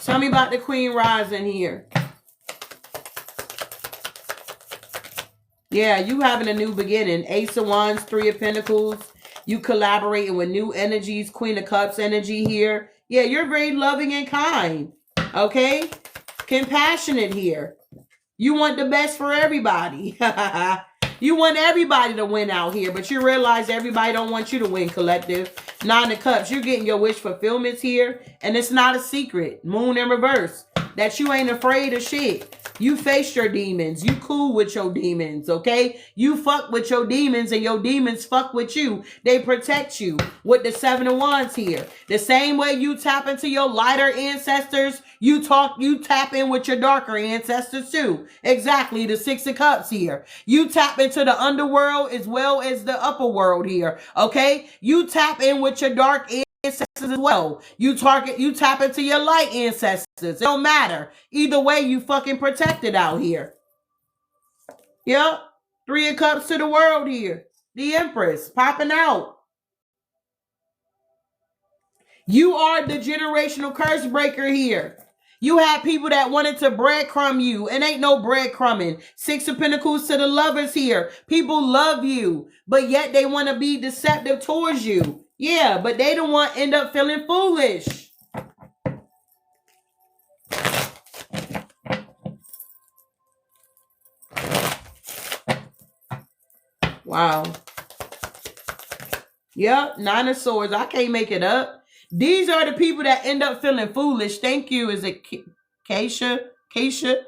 Tell me about the Queen Rising here. Yeah, you having a new beginning. Ace of Wands, Three of Pentacles. You collaborating with new energies. Queen of Cups energy here. Yeah, you're very loving and kind. Okay? Compassionate here. You want the best for everybody. You want everybody to win out here, but you realize everybody don't want you to win, Collective. Nine of Cups, you're getting your wish fulfillments here, and it's not a secret. Moon in reverse. That you ain't afraid of shit. You face your demons. You cool with your demons, okay? You fuck with your demons and your demons fuck with you. They protect you with the Seven of Wands here. The same way you tap into your lighter ancestors, you tap in with your darker ancestors too. Exactly, the Six of Cups here. You tap into the underworld as well as the upper world here, okay? You tap in with your dark ancestors as well. You tap into your light ancestors. It don't matter. Either way, you fucking protected out here. Yep. Three of Cups to the world here. The Empress popping out. You are the generational curse breaker here. You have people that wanted to breadcrumb you, and ain't no breadcrumbing. Six of Pentacles to the Lovers here. People love you, but yet they want to be deceptive towards you. Yeah, but they don't want to end up feeling foolish. Wow. Yep, Nine of Swords. I can't make it up. These are the people that end up feeling foolish. Thank you. Is it Keisha? Keisha?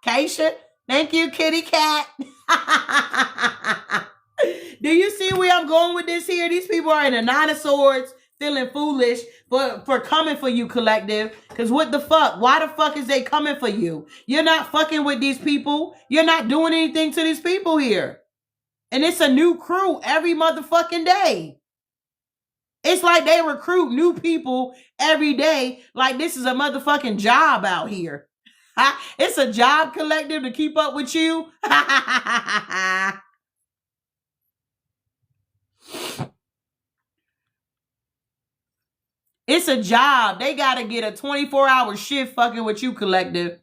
Keisha? Thank you, kitty cat. Do you see where I'm going with this here? These people are in a Nine of Swords feeling foolish for coming for you, Collective. Because what the fuck? Why the fuck is they coming for you? You're not fucking with these people. You're not doing anything to these people here. And it's a new crew every motherfucking day. It's like they recruit new people every day. Like this is a motherfucking job out here. It's a job, Collective, to keep up with you. It's a job. They got to get a 24-hour shift fucking with you, Collective.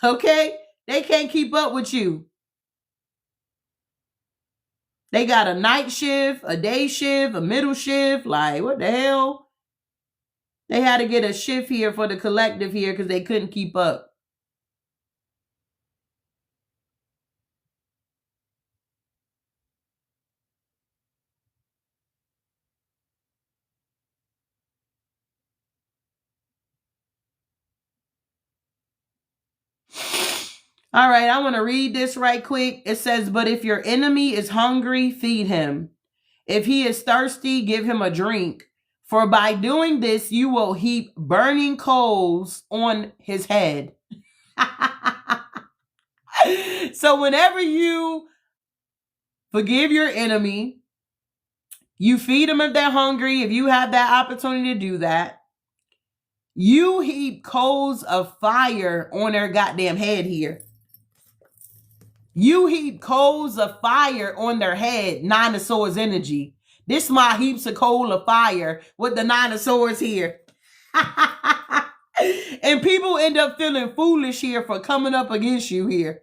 Okay? They can't keep up with you. They got a night shift, a day shift, a middle shift. Like, what the hell? They had to get a shift here for the Collective here because they couldn't keep up. All right, I want to read this right quick. It says, but if your enemy is hungry, feed him. If he is thirsty, give him a drink. For by doing this, you will heap burning coals on his head. So whenever you forgive your enemy, you feed them if they're hungry, if you have that opportunity to do that, you heap coals of fire on their goddamn head here. You heap coals of fire on their head, Nine of Swords energy. This my heaps of coal of fire with the Nine of Swords here. And people end up feeling foolish here for coming up against you here.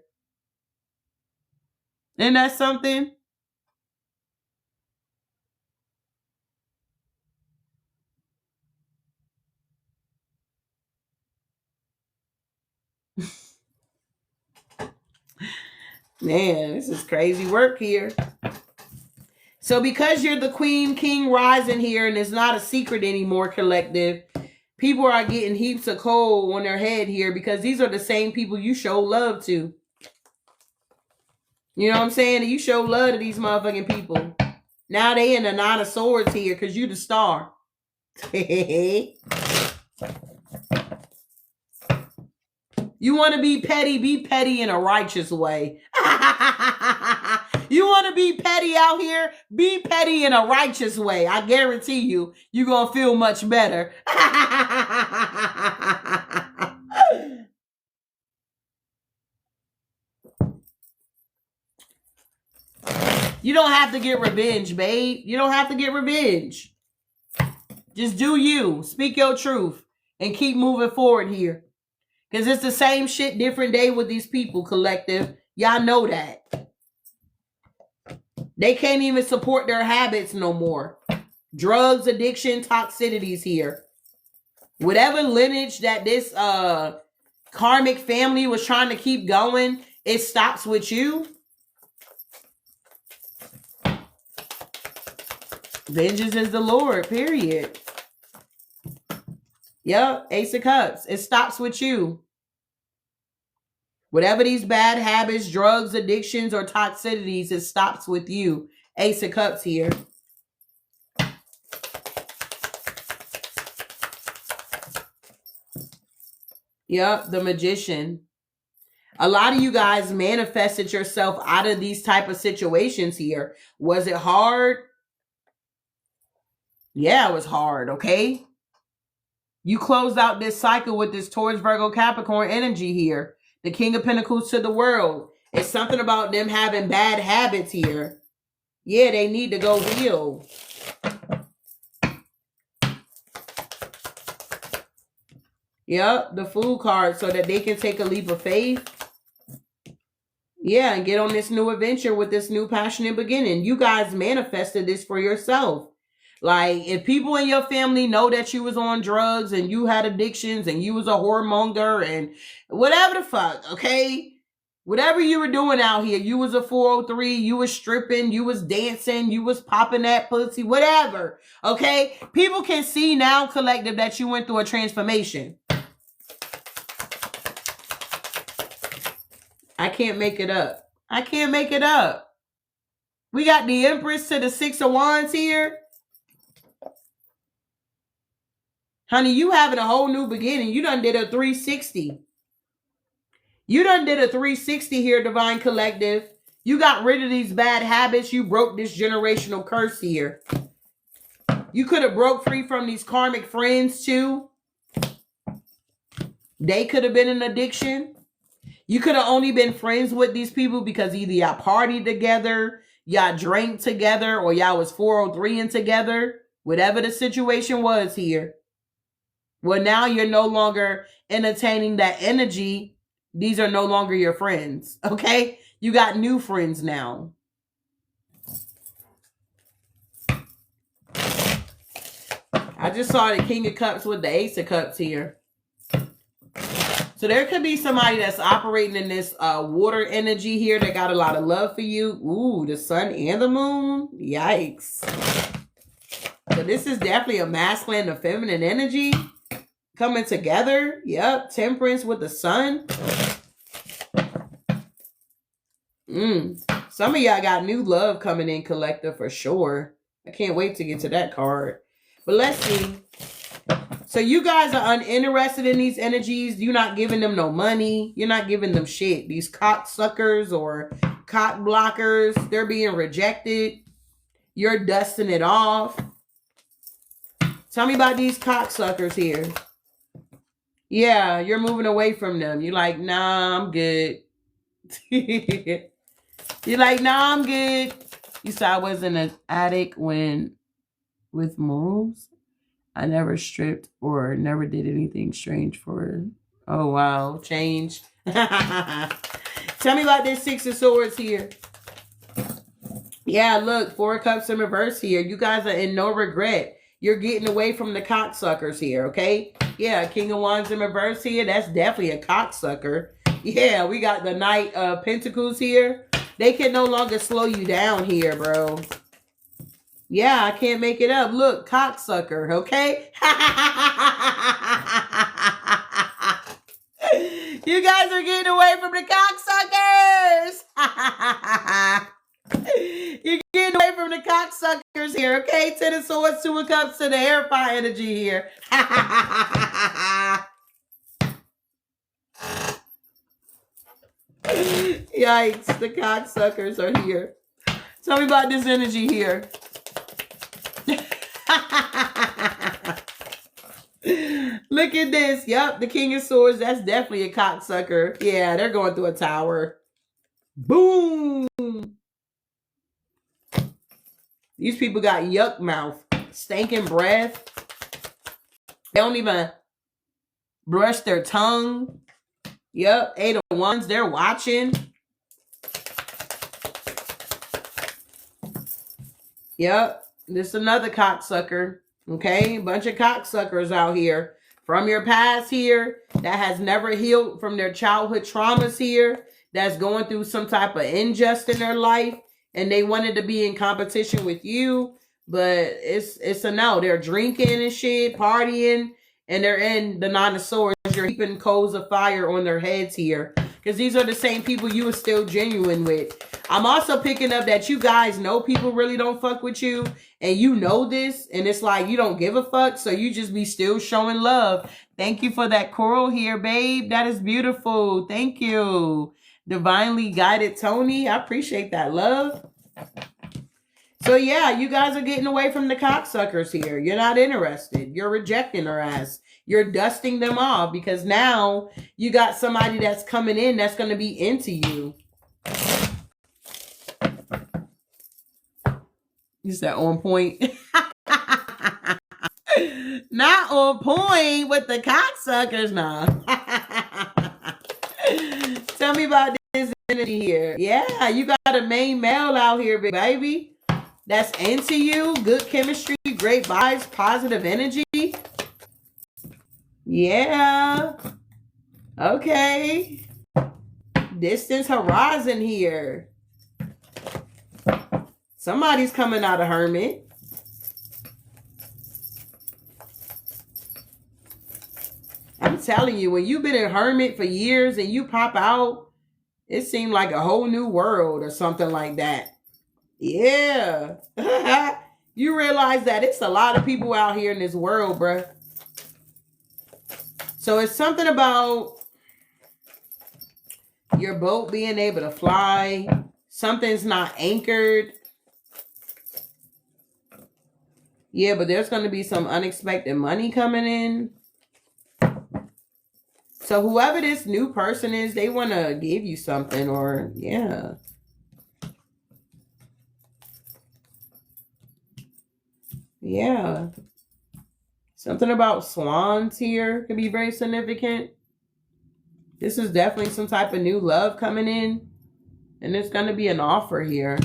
Isn't that something? Man, this is crazy work here. So because you're the queen, king rising here, and it's not a secret anymore, collective, people are getting heaps of coal on their head here because these are the same people you show love to. You know what I'm saying? You show love to these motherfucking people. Now they in the Nine of Swords here because you the star. You want to be petty in a righteous way. You want to be petty out here? Be petty in a righteous way. I guarantee you, you're going to feel much better. You don't have to get revenge, babe. You don't have to get revenge. Just do you. Speak your truth and keep moving forward here. Because it's the same shit, different day with these people, collective. Y'all know that. They can't even support their habits no more. Drugs, addiction, toxicities here. Whatever lineage that this karmic family was trying to keep going, it stops with you. Vengeance is the Lord, period. Yep, Ace of Cups. It stops with you. Whatever these bad habits, drugs, addictions, or toxicities, it stops with you. Ace of Cups here. Yep, the Magician. A lot of you guys manifested yourself out of these type of situations here. Was it hard? Yeah, it was hard, okay? You closed out this cycle with this Taurus, Virgo, Capricorn energy here. The King of Pentacles to the world. It's something about them having bad habits here. Yeah, they need to go heal. Yep, the Fool card so that they can take a leap of faith. Yeah, and get on this new adventure with this new passionate beginning. You guys manifested this for yourself. Like, if people in your family know that you was on drugs and you had addictions and you was a whoremonger and whatever the fuck, okay? Whatever you were doing out here, you was a 403, you was stripping, you was dancing, you was popping that pussy, whatever, okay? People can see now, collective, that you went through a transformation. I can't make it up. I can't make it up. We got the Empress to the Six of Wands here. Honey, you having a whole new beginning. You done did a 360. You done did a 360 here, Divine Collective. You got rid of these bad habits. You broke this generational curse here. You could have broke free from these karmic friends too. They could have been an addiction. You could have only been friends with these people because either y'all partied together, y'all drank together, or y'all was 403 and together. Whatever the situation was here. Well, now you're no longer entertaining that energy. These are no longer your friends, okay? You got new friends now. I just saw the King of Cups with the Ace of Cups here. So there could be somebody that's operating in this water energy here that got a lot of love for you. Ooh, the sun and the moon. Yikes. So this is definitely a masculine and feminine energy. Coming together. Yep. Temperance with the sun. Some of y'all got new love coming in, collective, for sure. I can't wait to get to that card. But let's see. So you guys are uninterested in these energies. You're not giving them no money. You're not giving them shit. These cocksuckers or cock blockers, they're being rejected. You're dusting it off. Tell me about these cocksuckers here. Yeah, you're moving away from them. You're like, nah, I'm good. You're like, nah, I'm good. You said I was in an attic with morals. I never stripped or never did anything strange for. Oh, wow. Change. Tell me about this Six of Swords here. Yeah, look, Four of Cups in reverse here. You guys are in no regret. You're getting away from the cocksuckers here, okay? Yeah, King of Wands in reverse here. That's definitely a cocksucker. Yeah, we got the Knight of Pentacles here. They can no longer slow you down here, bro. Yeah, I can't make it up. Look, cocksucker, okay? You guys are getting away from the cocksuckers. You're getting away from the cocksuckers here, okay? Ten of Swords, Two of Cups to the air fire energy here. Yikes, the cocksuckers are here. Tell me about this energy here. Look at this. Yep, the King of Swords. That's definitely a cocksucker. Yeah, they're going through a tower. Boom. These people got yuck mouth, stinking breath. They don't even brush their tongue. Yep, Eight of Wands. They're watching. Yep, this is another cocksucker. Okay, a bunch of cocksuckers out here from your past here that has never healed from their childhood traumas here, that's going through some type of injustice in their life, and they wanted to be in competition with you, but it's a no. They're drinking and shit, partying, and they're in the Nine of Swords. You're heaping coals of fire on their heads here, because these are the same people you were still genuine with. I'm also picking up that you guys know people really don't fuck with you, and you know this, and it's like you don't give a fuck, so you just be still showing love. Thank you for that coral here, babe. That is beautiful. Thank you. Divinely guided Tony. I appreciate that, love. So yeah, you guys are getting away from the cocksuckers here. You're not interested. You're rejecting her ass. You're dusting them off, because now you got somebody that's coming in that's going to be into you. You said on point. Not on point with the cocksuckers now. Tell me about this energy here. Yeah, you got a main male out here, baby. That's into you. Good chemistry, great vibes, positive energy. Yeah. Okay. Distance horizon here. Somebody's coming out of Hermit. I'm telling you, when you've been in Hermit for years and you pop out, it seemed like a whole new world or something like that. Yeah. You realize that it's a lot of people out here in this world, bruh. So it's something about your boat being able to fly. Something's not anchored. Yeah, but there's going to be some unexpected money coming in. So whoever this new person is, they want to give you something, or yeah. Yeah. Something about swans here could be very significant. This is definitely some type of new love coming in. And there's going to be an offer here.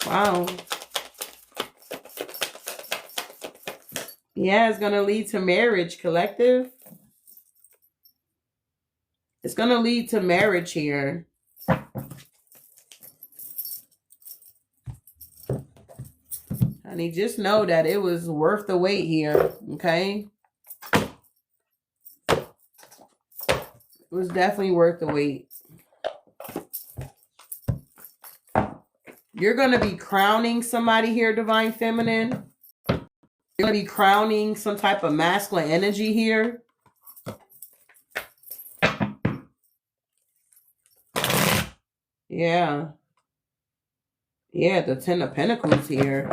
Wow. Yeah, it's going to lead to marriage, collective. It's going to lead to marriage here. Honey, just know that it was worth the wait here, okay? It was definitely worth the wait. You're going to be crowning somebody here, Divine Feminine. You're going to be crowning some type of masculine energy here. Yeah. Yeah, the Ten of Pentacles here.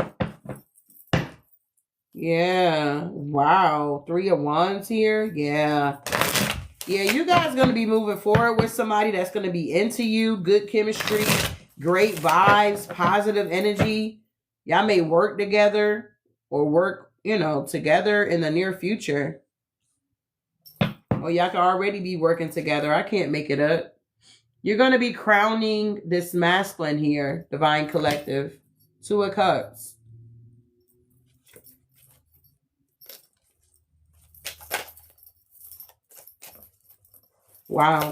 Yeah. Wow. 3 of Wands here. Yeah. Yeah, you guys going to be moving forward with somebody that's going to be into you. Good chemistry, great vibes, positive energy. Y'all may work together or work, together in the near future. Or y'all can already be working together. I can't make it up. You're going to be crowning this masculine here, Divine Collective. 2 of Cups. Wow.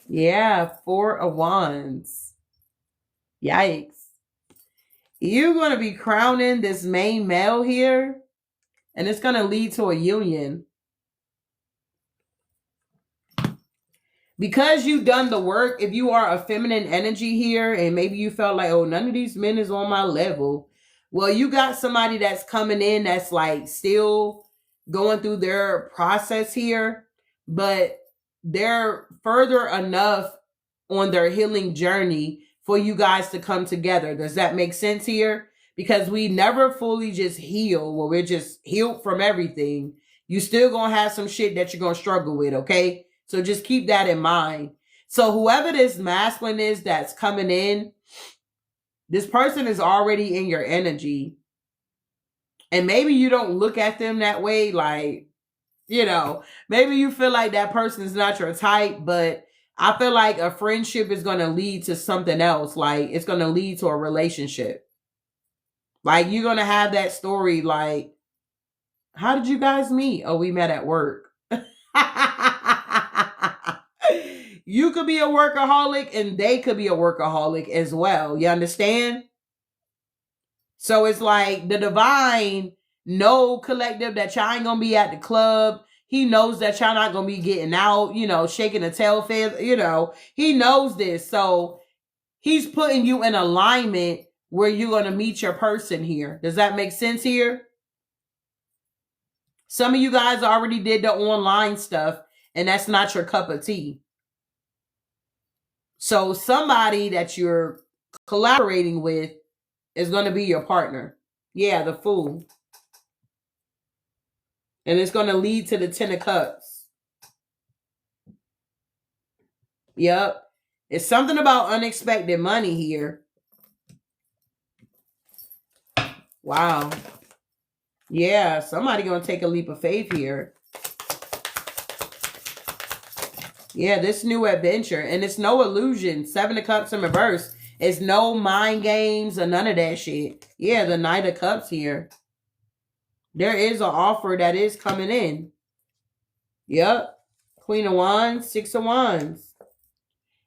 Yeah, 4 of Wands. Yikes. You're going to be crowning this main male here, and it's going to lead to a union. Because you've done the work, if you are a feminine energy here, and maybe you felt like, oh, none of these men is on my level. Well, you got somebody that's coming in that's like still going through their process here, but they're further enough on their healing journey for you guys to come together. Does that make sense here? Because we never fully just heal, where we're just healed from everything. You still gonna have some shit that you're gonna struggle with, okay? So just keep that in mind. So whoever this masculine is that's coming in, this person is already in your energy. And maybe you don't look at them that way, like, maybe you feel like that person is not your type, but I feel like a friendship is going to lead to something else. Like, it's going to lead to a relationship. Like, you're going to have that story like, how did you guys meet? Oh, we met at work. You could be a workaholic and they could be a workaholic as well. You understand? So it's like the divine know collective that y'all ain't gonna be at the club. He knows that y'all not gonna be getting out, shaking the tail feather, he knows this. So he's putting you in alignment where you're gonna meet your person here. Does that make sense here? Some of you guys already did the online stuff, and that's not your cup of tea. So somebody that you're collaborating with is going to be your partner. Yeah, the Fool. And it's going to lead to the 10 of Cups. Yep. It's something about unexpected money here. Wow. Yeah, somebody going to take a leap of faith here. Yeah, this new adventure. And it's no illusion. 7 of Cups in reverse. It's no mind games or none of that shit. Yeah, the Knight of Cups here. There is an offer that is coming in. Yep. Queen of Wands, 6 of Wands.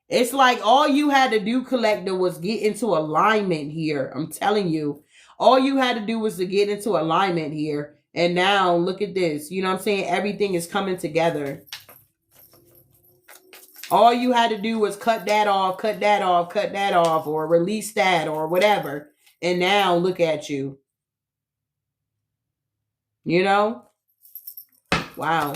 It's like all you had to do, collector, was get into alignment here. I'm telling you. All you had to do was to get into alignment here. And now, look at this. You know what I'm saying? Everything is coming together. All you had to do was cut that off, cut that off, cut that off, or release that, or whatever. And now, look at you. You know? Wow.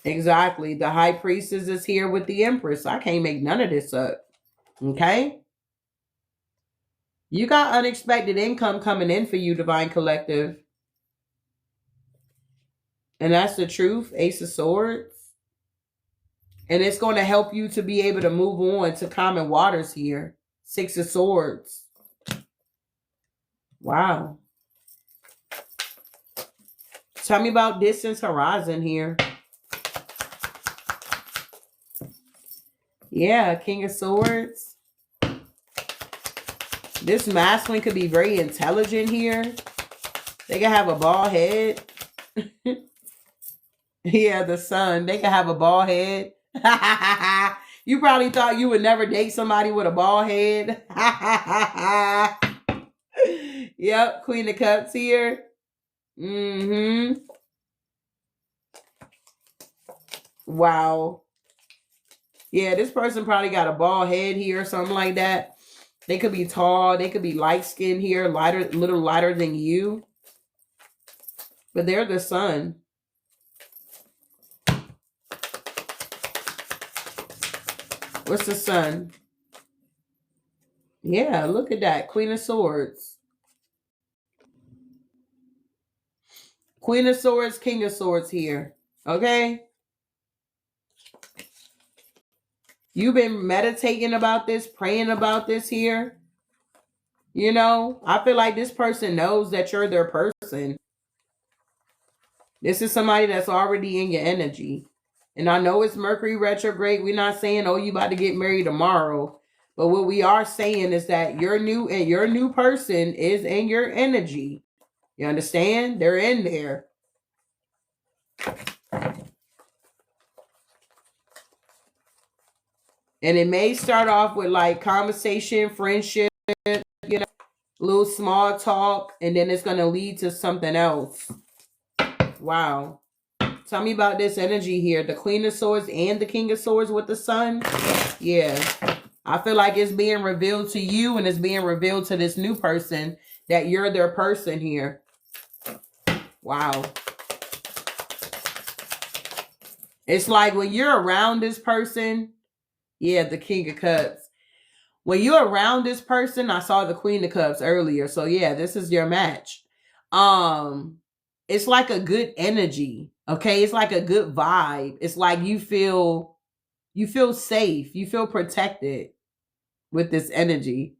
Exactly. The High Priestess is here with the Empress. I can't make none of this up. Okay? You got unexpected income coming in for you, Divine Collective. And that's the truth. Ace of Swords. And it's going to help you to be able to move on to common waters here. 6 of Swords. Wow. Tell me about distance horizon here. Yeah, King of Swords. This masculine could be very intelligent here. They can have a bald head. Yeah, the Sun. They can have a bald head. You probably thought you would never date somebody with a bald head. Yep, Queen of Cups here. Wow. Yeah, this person probably got a bald head here or something like that. They could be tall. They could be light-skinned here, lighter, little lighter than you. But they're the Sun. What's the sun? Yeah, look at that. Queen of Swords. Queen of Swords, King of Swords here. Okay? You've been meditating about this, praying about this here. You know, I feel like this person knows that you're their person. This is somebody that's already in your energy. And I know it's Mercury retrograde. We're not saying, oh, you about to get married tomorrow. But what we are saying is that your new person is in your energy. You understand? They're in there. And it may start off with like conversation, friendship, you know, little small talk, and then it's going to lead to something else. Wow. Tell me about this energy here. The Queen of Swords and the King of Swords with the Sun. Yeah. I feel like it's being revealed to you and it's being revealed to this new person that you're their person here. Wow. It's like when you're around this person, yeah, the King of Cups. When you're around this person, I saw the Queen of Cups earlier. So yeah, this is your match. It's like a good energy. Okay. It's like a good vibe. It's like you feel safe. You feel protected with this energy.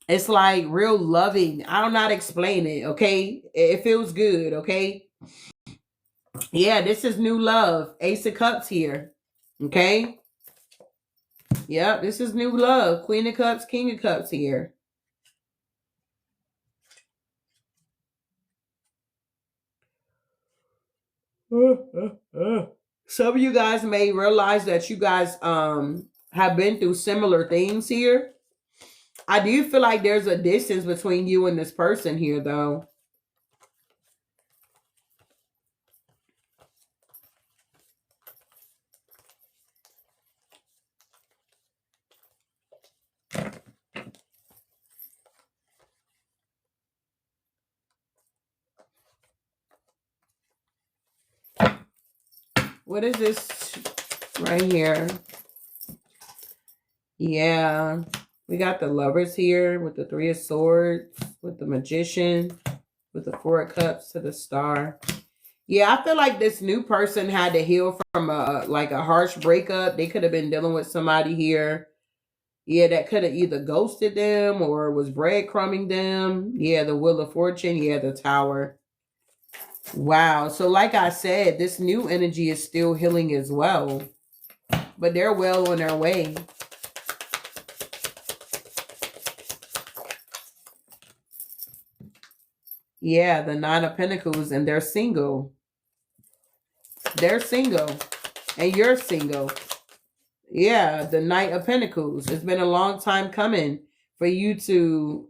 It's like real loving. I don't know how to explain it. Okay. It feels good. Okay. Yeah, this is new love. Ace of Cups here. Okay. Yep, this is new love. Queen of Cups, King of Cups here. Some of you guys may realize that you guys have been through similar things here. I do feel like there's a distance between you and this person here, though. What is this right here? Yeah. We got the Lovers here with the Three of Swords, with the Magician, with the Four of Cups to the Star. Yeah, I feel like this new person had to heal from a harsh breakup. They could have been dealing with somebody here. Yeah, that could have either ghosted them or was breadcrumbing them. Yeah, the Wheel of Fortune. Yeah, the Tower. Wow. So like I said, this new energy is still healing as well. But they're well on their way. Yeah, the Nine of Pentacles, and they're single. They're single. And you're single. Yeah, the Knight of Pentacles. It's been a long time coming for you to,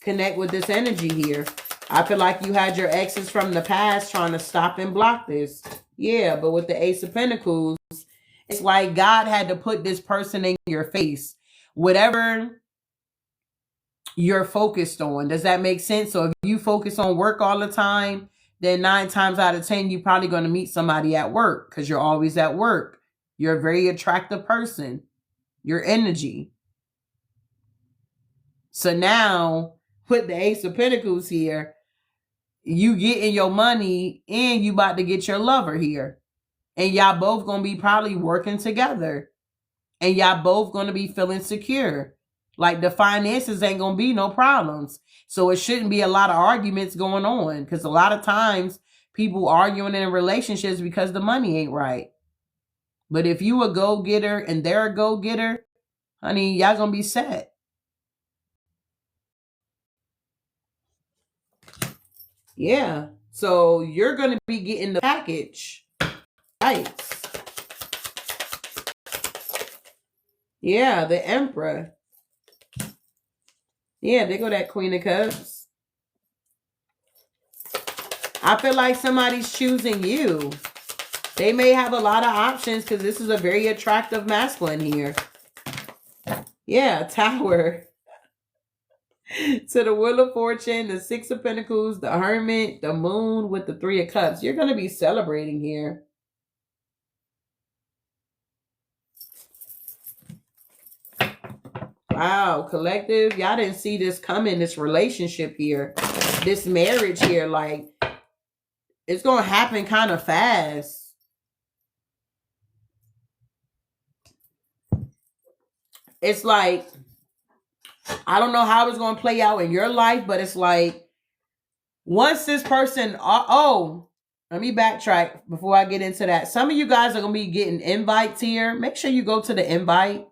connect with this energy here. I feel like you had your exes from the past trying to stop and block this. Yeah, but with the Ace of Pentacles, it's like God had to put this person in your face. Whatever you're focused on. Does that make sense? So if you focus on work all the time, then 9 times out of 10, you're probably going to meet somebody at work because you're always at work. You're a very attractive person. Your energy. So now, put the Ace of Pentacles here. You getting your money and you about to get your lover here. And y'all both going to be probably working together. And y'all both going to be feeling secure. Like the finances ain't going to be no problems. So it shouldn't be a lot of arguments going on. Because a lot of times people arguing in relationships because the money ain't right. But if you a go-getter and they're a go-getter, honey, y'all going to be set. Yeah. So you're going to be getting the package. Nice. Yeah, the Emperor. Yeah, they go that Queen of Cups. I feel like somebody's choosing you. They may have a lot of options because this is a very attractive masculine here. Yeah, Tower. To the Wheel of Fortune, the Six of Pentacles, the Hermit, the Moon with the Three of Cups. You're going to be celebrating here. Wow, collective. Y'all didn't see this coming, this relationship here. This marriage here. Like, it's going to happen kind of fast. It's like, I don't know how it's going to play out in your life, but it's like, once this person, let me backtrack before I get into that. Some of you guys are going to be getting invites here. Make sure you go to the invite.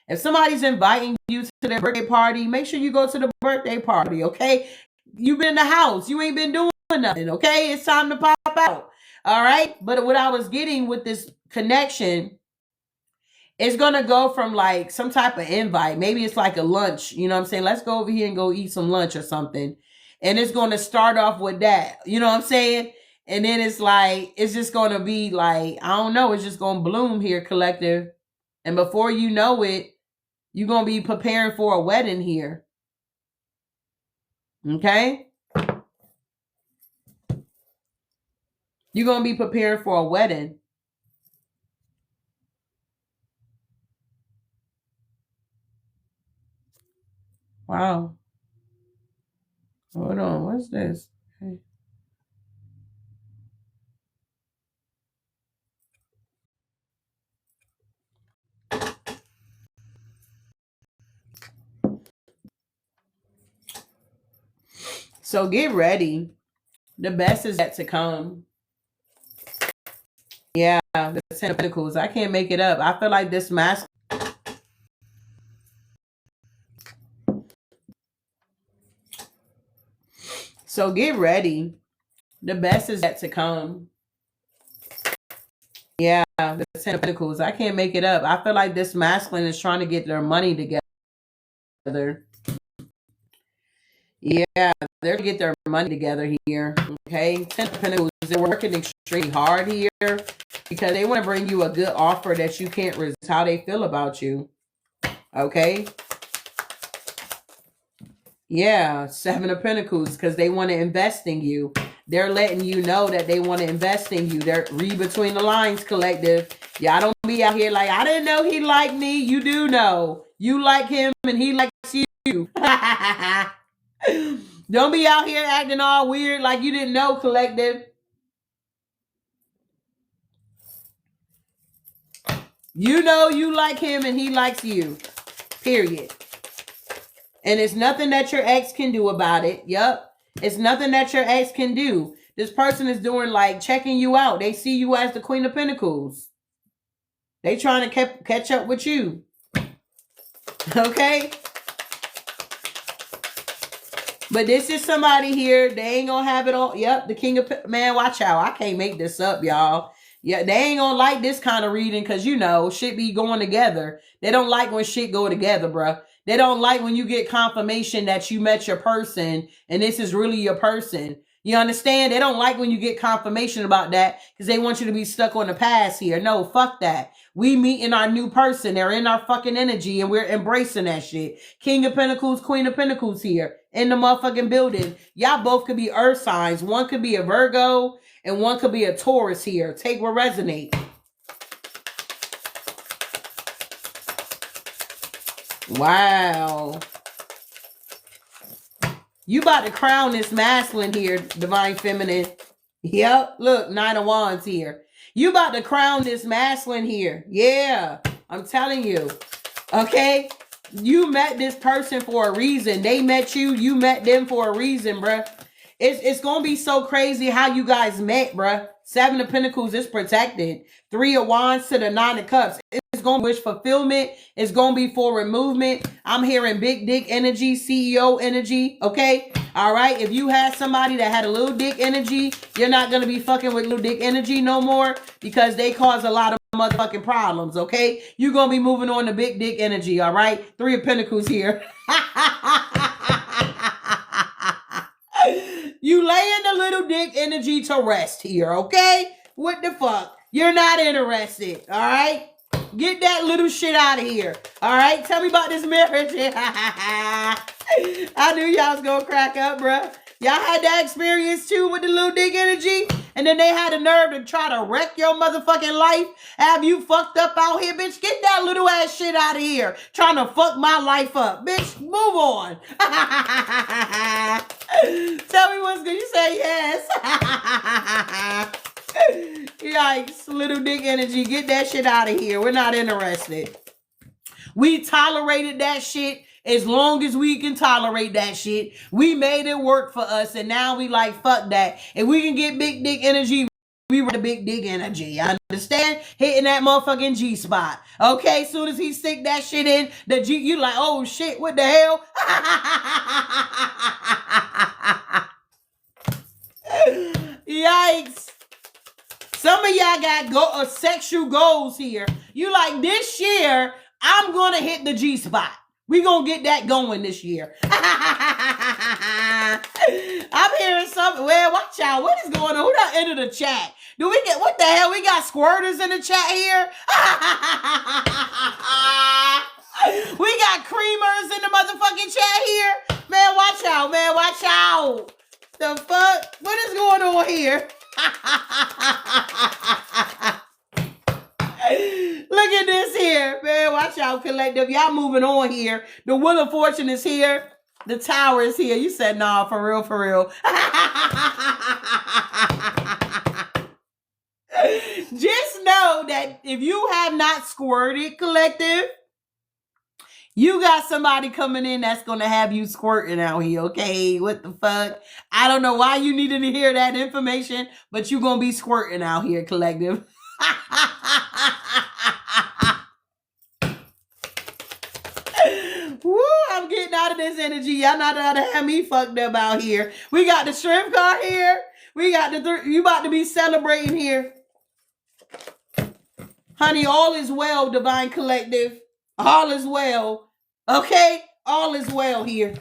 If somebody's inviting you to their birthday party, make sure you go to the birthday party, okay? You've been in the house. You ain't been doing nothing, okay? It's time to pop out, all right? But what I was getting with this connection, it's going to go from like some type of invite. Maybe it's like a lunch, you know what I'm saying? Let's go over here and go eat some lunch or something. And it's going to start off with that, you know what I'm saying? And then it's like, it's just going to be like, I don't know, it's just going to bloom here, collective. And before you know it, you're going to be preparing for a wedding here. Okay? You're going to be preparing for a wedding. Wow. Hold on. What's this? Okay. So get ready. The best is yet to come. Yeah, the Ten of Pentacles. I can't make it up. I feel like this mask. So get ready. The best is yet to come. Yeah, the Ten of Pentacles. I can't make it up. I feel like this masculine is trying to get their money together. Yeah, they're going to get their money together here. Okay, Ten of Pentacles. They're working extremely hard here because they want to bring you a good offer that you can't resist how they feel about you. Okay. Yeah, Seven of Pentacles, because they want to invest in you. They're letting you know that they want to invest in you. They're read between the lines, collective. Y'all don't be out here like, I didn't know he liked me. You do know. You like him and he likes you. Don't be out here acting all weird like you didn't know, collective. You know you like him and he likes you. Period. And it's nothing that your ex can do about it. Yep. It's nothing that your ex can do. This person is doing like checking you out. They see you as the Queen of Pentacles. They trying to catch up with you. Okay. But this is somebody here. They ain't gonna have it all. Yep. The King of, man, watch out. I can't make this up, y'all. Yeah, they ain't gonna like this kind of reading because, you know, shit be going together. They don't like when shit go together, bruh. They don't like when you get confirmation that you met your person and this is really your person. You understand? They don't like when you get confirmation about that because they want you to be stuck on the past here. No, fuck that. We meet in our new person. They're in our fucking energy and we're embracing that shit. King of Pentacles, Queen of Pentacles here in the motherfucking building. Y'all both could be earth signs. One could be a Virgo and one could be a Taurus here. Take what resonates. Wow. You about to crown this masculine here, Divine Feminine. Yep. Look, Nine of Wands here. You about to crown this masculine here. Yeah. I'm telling you. Okay. You met this person for a reason. They met you. You met them for a reason, bruh. It's going to be so crazy how you guys met, bruh. Seven of Pentacles is protected. Three of Wands to the Nine of Cups. It's going to wish fulfillment. It's going to be for movement. I'm hearing big dick energy, CEO energy. Okay. All right. If you had somebody that had a little dick energy, you're not going to be fucking with little dick energy no more because they cause a lot of motherfucking problems. Okay. You're going to be moving on to big dick energy. All right. Three of Pentacles here. You laying the little dick energy to rest here, okay? What the fuck? You're not interested, all right? Get that little shit out of here, all right? Tell me about this marriage. I knew y'all was gonna crack up, bruh. Y'all had that experience too with the little dick energy? And then they had the nerve to try to wreck your motherfucking life. Have you fucked up out here, bitch? Get that little ass shit out of here. Trying to fuck my life up. Bitch, move on. Tell me what's good. You say yes. Yikes, little dick energy. Get that shit out of here. We're not interested. We tolerated that shit as long as we can tolerate that shit. We made it work for us, and now we like, fuck that. If we can get big dick energy, we were the big dick energy. I understand? Hitting that motherfucking G spot. Okay, soon as he stick that shit in, the G, you like, oh shit, what the hell? Yikes. Some of y'all got sexual goals here. You like, this year, I'm going to hit the G spot. We going to get that going this year. I'm hearing something. Well, watch out. What is going on? Who done entered the chat? Do we get, what the hell? We got squirters in the chat here? We got creamers in the motherfucking chat here? Man, watch out, man. Watch out. The fuck? What is going on here? Look at this here, man. Watch out, collective. Y'all moving on here. The Wheel of Fortune is here. The Tower is here. You said, nah, for real, for real. Just know that if you have not squirted, collective, you got somebody coming in that's going to have you squirting out here, okay? What the fuck? I don't know why you needed to hear that information, but you going to be squirting out here, collective. Woo, I'm getting out of this energy. Y'all not out to have me fucked up out here. We got the shrimp card here. We got you about to be celebrating here. Honey, all is well, Divine Collective. All is well. Okay? All is well here.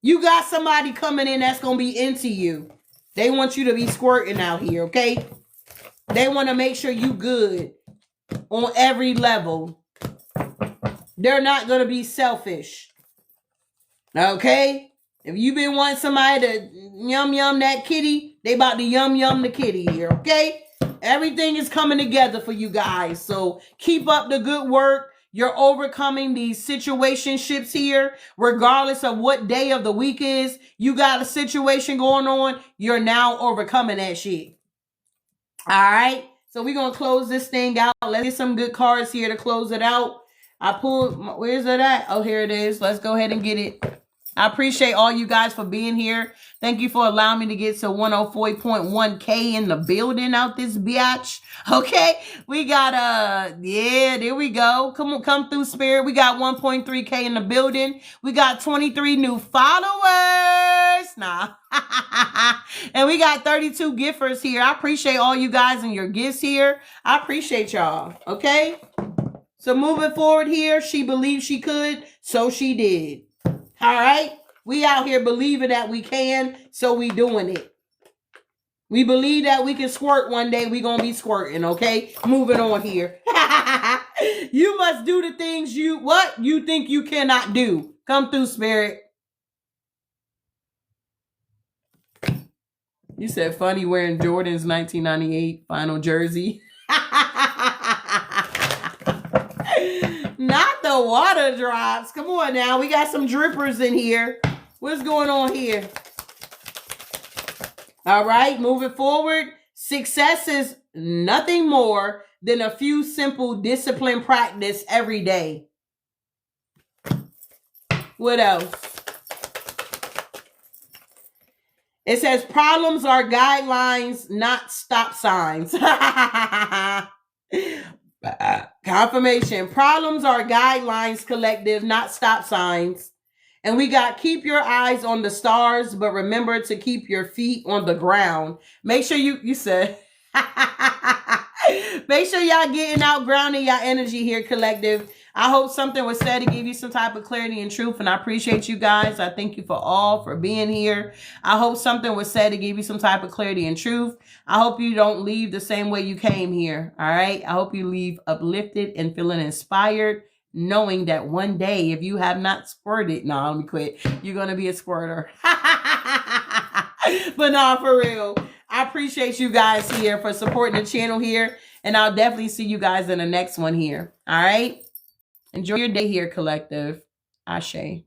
You got somebody coming in that's going to be into you. They want you to be squirting out here, okay? They want to make sure you good on every level. They're not going to be selfish. Okay? If you've been wanting somebody to yum that kitty, they about to yum the kitty here, okay? Everything is coming together for you guys. So keep up the good work. You're overcoming these situationships here, regardless of what day of the week is. You got a situation going on. You're now overcoming that shit. All right. So we're going to close this thing out. Let's get some good cards here to close it out. I pulled, where's it at? Oh, here it is. Let's go ahead and get it. I appreciate all you guys for being here. Thank you for allowing me to get to 104.1K in the building out this biatch. Okay. We got, yeah, there we go. Come through, Spirit. We got 1.3K in the building. We got 23 new followers. Nah. And we got 32 gifters here. I appreciate all you guys and your gifts here. I appreciate y'all. Okay. So moving forward here, she believed she could, so she did. All right? We out here believing that we can, so we doing it. We believe that we can squirt one day. We gonna be squirting, okay? Moving on here. You must do the things you think you cannot do. Come through, Spirit. You said funny wearing Jordan's 1998 final jersey. Not the water drops. Come on now. We got some drippers in here. What's going on here? All right. Moving forward. Success is nothing more than a few simple discipline practice every day. What else? It says problems are guidelines, not stop signs. Confirmation. Problems are guidelines, collective, not stop signs. And we got keep your eyes on the stars, but remember to keep your feet on the ground. Make sure you said, make sure y'all getting out, grounding y'all energy here, collective. I hope something was said to give you some type of clarity and truth, and I appreciate you guys. I thank you for being here. I hope something was said to give you some type of clarity and truth. I hope you don't leave the same way you came here, all right? I hope you leave uplifted and feeling inspired, knowing that one day, if you have not squirted, no, let me quit. You're going to be a squirter. But no, for real. I I appreciate you guys here for supporting the channel here. And I'll definitely see you guys in the next one here. All right. Enjoy your day here, collective. Ashe.